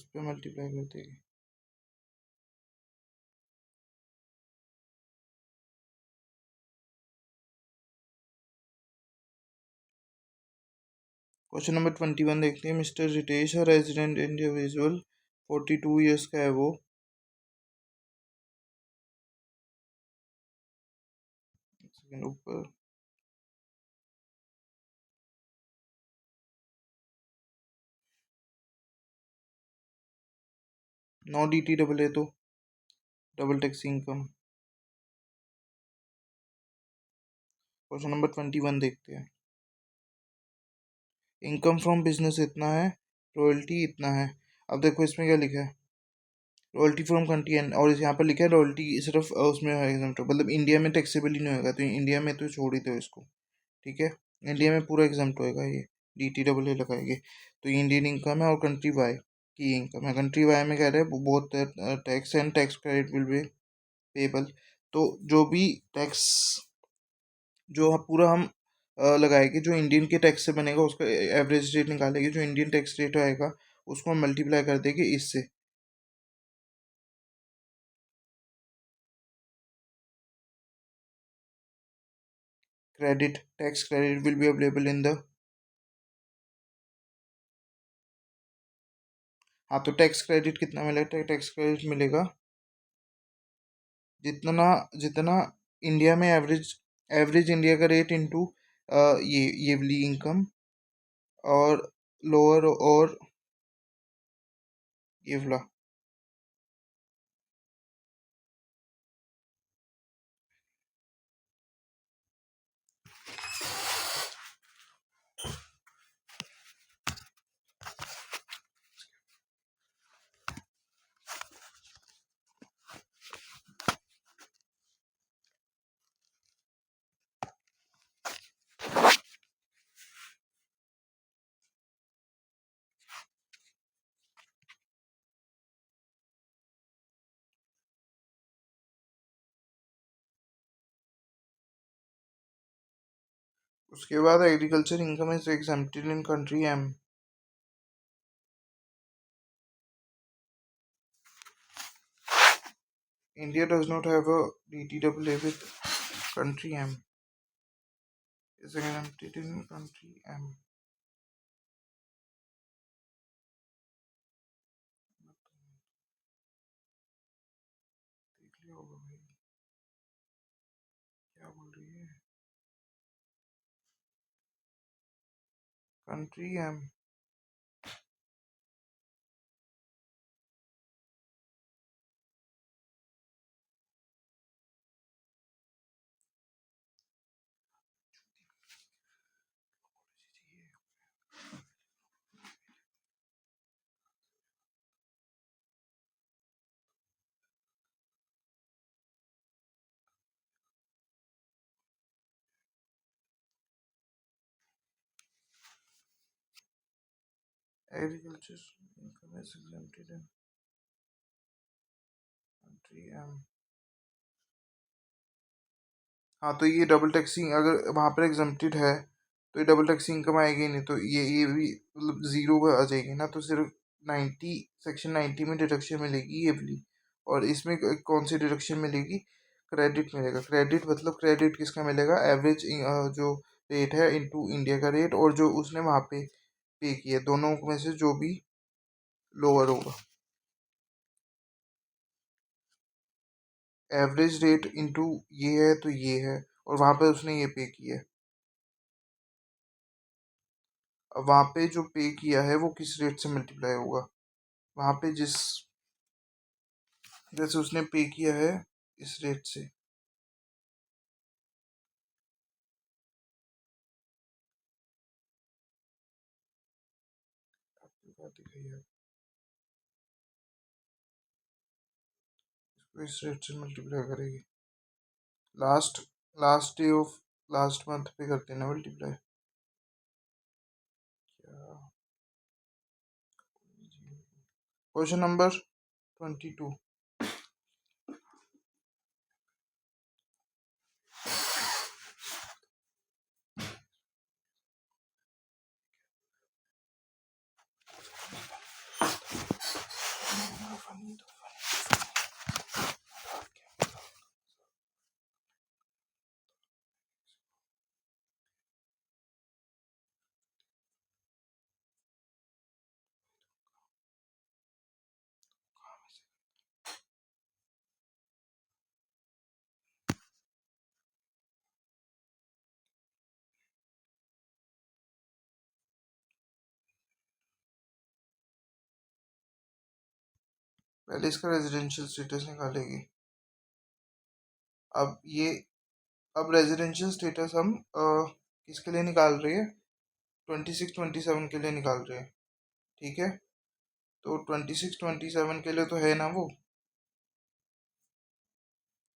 उस पर मल्टीप्लाई कर देगी। क्वेश्चन नंबर 21 देखते हैं। मिस्टर रितेश है रेजिडेंट इंडिविजुअल, 42 ईयर्स का है वो। सेकंड ऊपर नो DT डबल है तो double tax income. Question number 21 देखते हैं। इनकम फ्रॉम बिजनेस इतना है, रॉयल्टी इतना है। अब देखो इसमें क्या लिखा है, रॉयल्टी फ्रॉम कंट्री एंड, और यहाँ पर लिखा है रॉयल्टी सिर्फ उसमें एग्जाम्प्ट, मतलब इंडिया में टैक्सेबल ही नहीं होगा, तो इंडिया में तो छोड़ ही दो इसको। ठीक है, इंडिया में पूरा एग्जाम्प्ट होएगा ये, DT डबल ए लगाएंगे। तो ये इंडियन इनकम है और कंट्री वाई की इनकम है। कंट्री वाई में कह रहे हैं both tax and tax credit will be payable. तो जो भी टैक्स जो पूरा हम लगाएंगे, जो इंडियन के टैक्स से बनेगा उसका एवरेज रेट निकालेंगे, जो इंडियन टैक्स रेट आएगा उसको हम मल्टीप्लाई कर देंगे इससे। Credit, tax credit will be available in the, हाँ तो टैक्स क्रेडिट कितना मिलेगा, टैक्स क्रेडिट मिलेगा जितना जितना इंडिया में एवरेज, एवरेज इंडिया का रेट इनटू ये वाली इनकम और लोअर और ये वाला। उसके बाद agriculture income is exempted in country M. India does not have a DTAA with country M, is exempted in country M. देख लिया होगा भाई क्या बोल रही है country M. Agriculture income is exempted in country M. हाँ तो ये डबल टैक्सिंग अगर वहाँ पर एग्जम्प्टेड है तो ये डबल टैक्सिंग इनकम आएगी नहीं, तो ये भी मतलब ज़ीरो पर आ जाएगी ना, तो सिर्फ 90 सेक्शन 90 में डिडक्शन मिलेगी ये वाली। और इसमें कौन सी डिडक्शन मिलेगी, क्रेडिट मिलेगा। क्रेडिट मतलब क्रेडिट किसका मिलेगा, एवरेज जो रेट है इनटू इंडिया का रेट, और जो उसने वहाँ पे किया, दोनों में से जो भी लोअर होगा। एवरेज रेट इनटू ये है तो ये है, और वहाँ पे उसने ये पे किया है। अब वहाँ पे जो पे किया है वो किस रेट से मल्टीप्लाई होगा, वहाँ पे जिस जैसे उसने पे किया है इस रेट से। आपकी बात दिखाई है, इसको इस रेट से मल्टीप्लाई करेगी। Last last day of last month पे करते हैं ना मल्टीप्लाई। क्या क्वेश्चन नंबर 22। पहले इसका रेजिडेंशियल स्टेटस निकालेगी। अब ये अब रेजिडेंशियल स्टेटस हम किसके लिए निकाल रही है? 26-27 के लिए निकाल रहे हैं। ठीक है, तो 26-27 के लिए तो है ना वो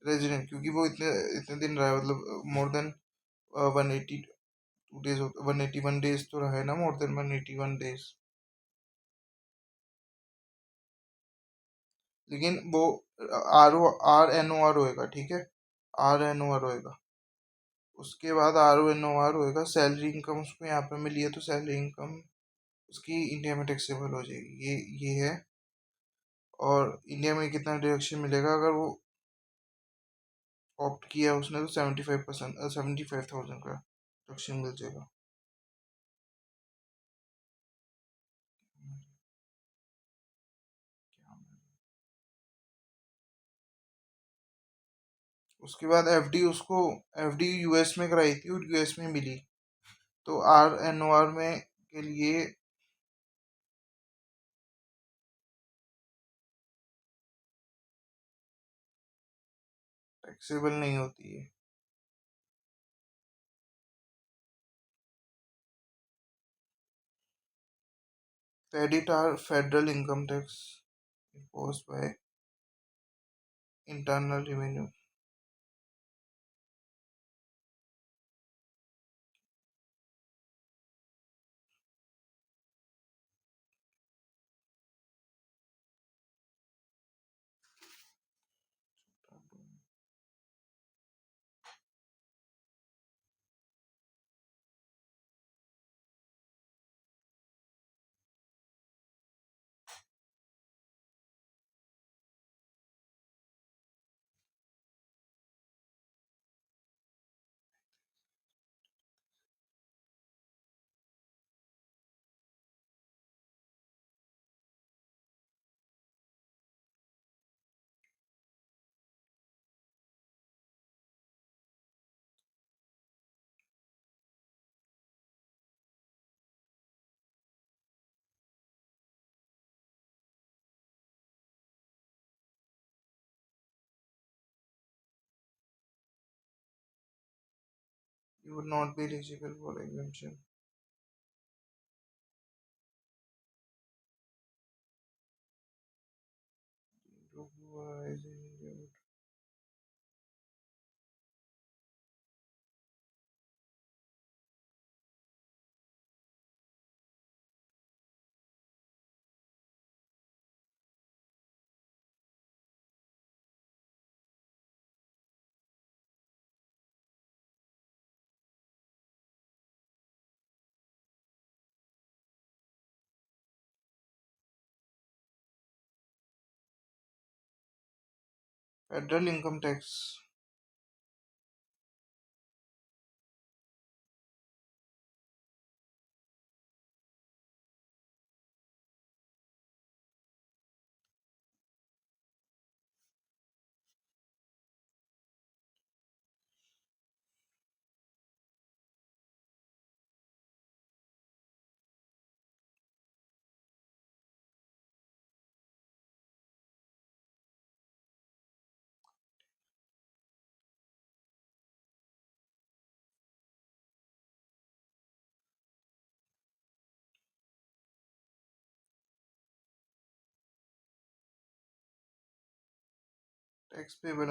रेजिडेंट, क्योंकि वो इतने इतने दिन रहा है, मतलब मोर देन 182 डेज, 181 डेज तो रहा है ना, मोर देन 181 डेज। लेकिन वो RNOR होएगा, ठीक है, RNOR होएगा। उसके बाद RNOR होएगा, सैलरी इनकम उसको यहाँ पे मिली है तो सैलरी इनकम उसकी इंडिया में टैक्सेबल हो जाएगी, ये है। और इंडिया में कितना डिडक्शन मिलेगा अगर वो ऑप्ट किया उसने, तो 75%, 75,000 का डिडक्शन मिल जाएगा। उसके बाद एफडी यूएस में कराई थी और यूएस में मिली, तो RNOR में के लिए टैक्सेबल नहीं होती है। Credit are federal income tax imposed by internal revenue। You would not be eligible for exemption। Federal income tax. Tax payable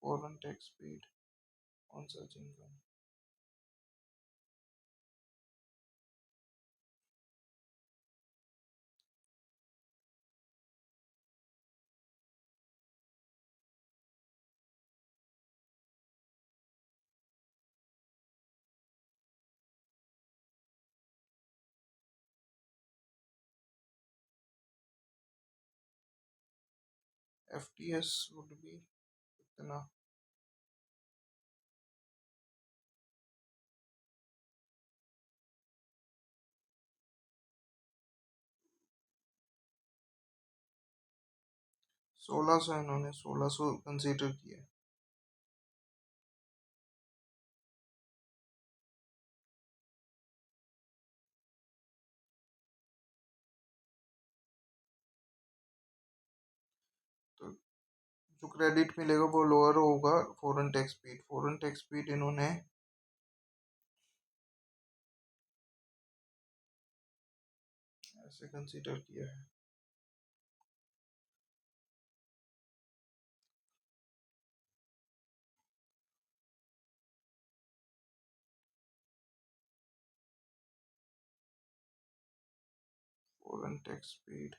foreign tax paid on such income. FTS would be कितना? 1600, इन्होंने 1600 consider किया। जो credit मिलेगा वो lower होगा foreign tax paid. Foreign tax paid इन्होंने ऐसे consider किया है। Foreign tax paid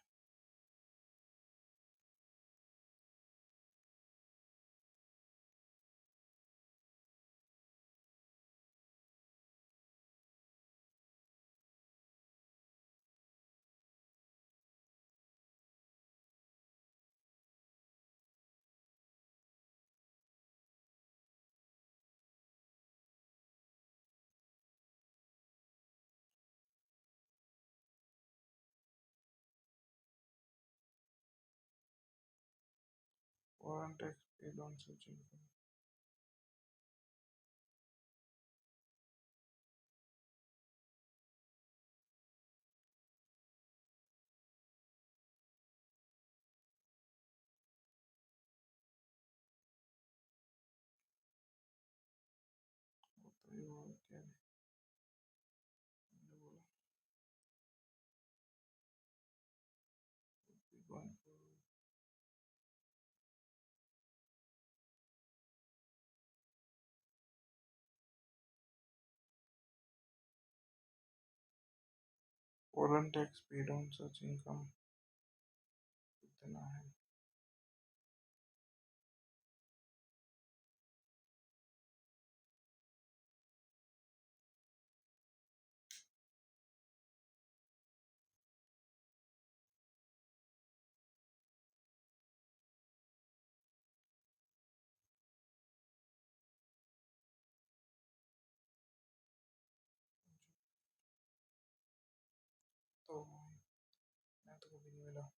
foreign tax paid on such income. बताइए वो क्या है, मैंने बोला foreign tax paid on such income कितना है। तो मैं तो कभी नहीं मिला।